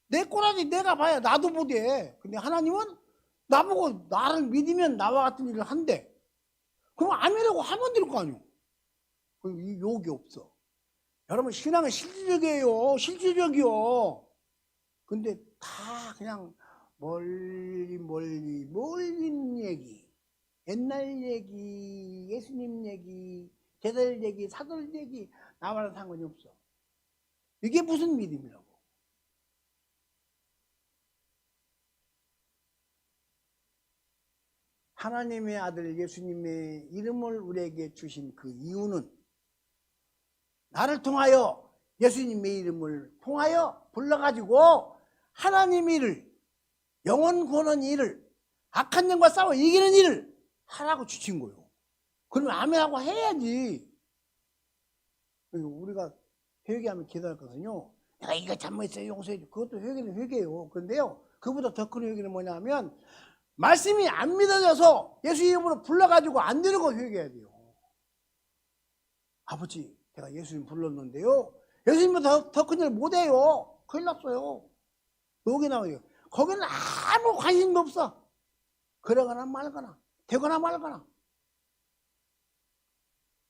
내 꼬라지 내가 봐야 나도 못해. 근데 하나님은 나보고 나를 믿으면 나와 같은 일을 한대. 그럼 아멘이라고 하면 될 거 아니오. 이 욕이 없어. 여러분 신앙은 실질적이에요. 실질적이요. 근데 다 그냥 멀리 얘기. 옛날 얘기, 예수님 얘기, 제자들 얘기, 사도들 얘기 나와는 상관이 없어. 이게 무슨 믿음이라고. 하나님의 아들 예수님의 이름을 우리에게 주신 그 이유는 나를 통하여 예수님의 이름을 통하여 불러가지고 하나님 일을, 영원 구원하는 일을, 악한 영과 싸워 이기는 일을 하라고 주신 거예요. 그러면 아멘하고 해야지. 우리가 회개하면 기도했거든요. 내가 이거 잘못했어요. 용서해 줘. 그것도 회개는 회개예요. 그런데요, 그보다 더 큰 회개는 뭐냐면 말씀이 안 믿어져서 예수 이름으로 불러가지고 안 되는 거 회개해야 돼요. 아버지, 제가 예수님 불렀는데요, 예수님보다 더 큰 일 못해요. 큰일 났어요. 여기 나와요. 거기는 아무 관심도 없어. 그러거나 말거나, 되거나 말거나.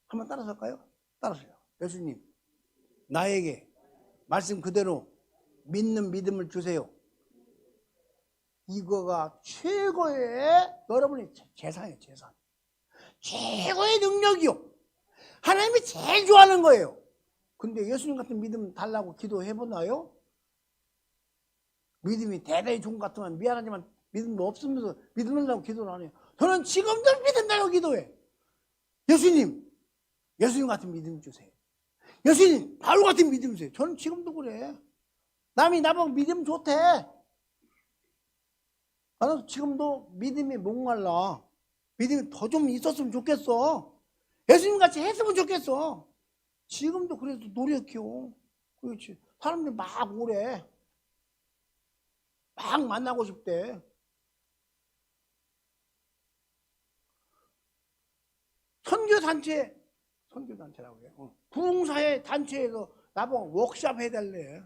한번 따라서 할까요? 따라서요. 예수님, 나에게 말씀 그대로 믿는 믿음을 주세요. 이거가 최고의 여러분의 재산이에요. 재산. 최고의 능력이요. 하나님이 제일 좋아하는 거예요. 근데 예수님 같은 믿음 달라고 기도해보나요? 믿음이 대단히 좋은 것 같으면 미안하지만 믿음도 없으면서 믿는다고 기도를 안 해요. 저는 지금도 믿는다고 기도해. 예수님 같은 믿음 주세요. 예수님 바울 같은 믿음 주세요. 저는 지금도 그래. 남이 나보고 믿음 좋대. 나는 지금도 믿음이 목말라. 믿음이 더 좀 있었으면 좋겠어. 예수님 같이 했으면 좋겠어. 지금도 그래도 노력해요. 그렇지. 사람들이 막 오래. 막 만나고 싶대. 선교단체라고 해요. 부흥사회 단체에서 나보고 워크샵 해달래.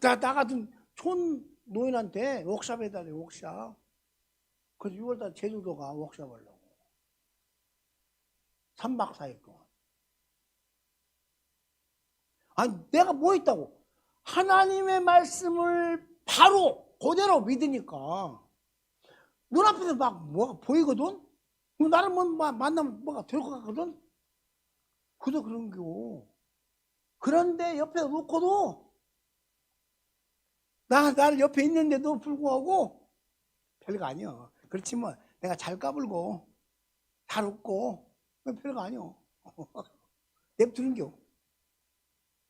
나 같은 촌 노인한테 워크샵 해달래, 워크샵. 그래서 6월달 제주도 가, 워크샵 하려고. 3박 4일 동안. 아니 내가 뭐 했다고? 하나님의 말씀을 바로 그대로 믿으니까 눈앞에서 막 뭐가 보이거든? 나를 뭐 만나면 뭐가 될 것 같거든? 그래서 그런 거. 그런데 옆에 놓고도 나를 옆에 있는데도 불구하고 별거 아니야. 그렇지만 내가 잘 까불고 잘 웃고 별거 아니야. 냅두는겨.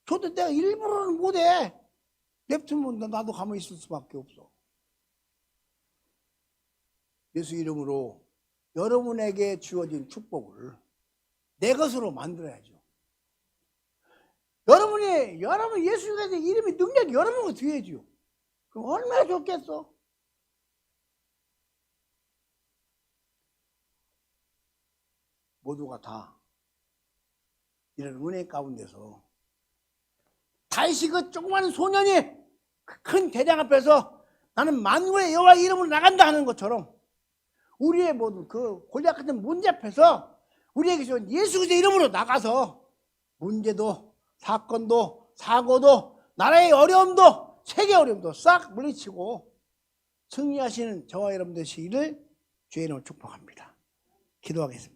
저도 내가 일부러는 못해. 냅두면 나도 가만히 있을 수밖에 없어. 예수 이름으로 여러분에게 주어진 축복을 내 것으로 만들어야죠. 여러분 예수 그리스도의 이름이 능력이 여러분과 되어야죠. 그럼 얼마나 좋겠어? 모두가 다 이런 은혜 가운데서 다윗이 그 조그마한 소년이 큰 대장 앞에서 나는 만군의 여호와 이름으로 나간다 하는 것처럼 우리의 모든 그 골리앗 같은 문제 앞에서 우리에게 주신 예수 그리스도의 이름으로 나가서 문제도 사건도 사고도 나라의 어려움도 세계 어려움도 싹 물리치고 승리하시는 저와 여러분 되시기를 주의 이름으로 축복합니다. 기도하겠습니다.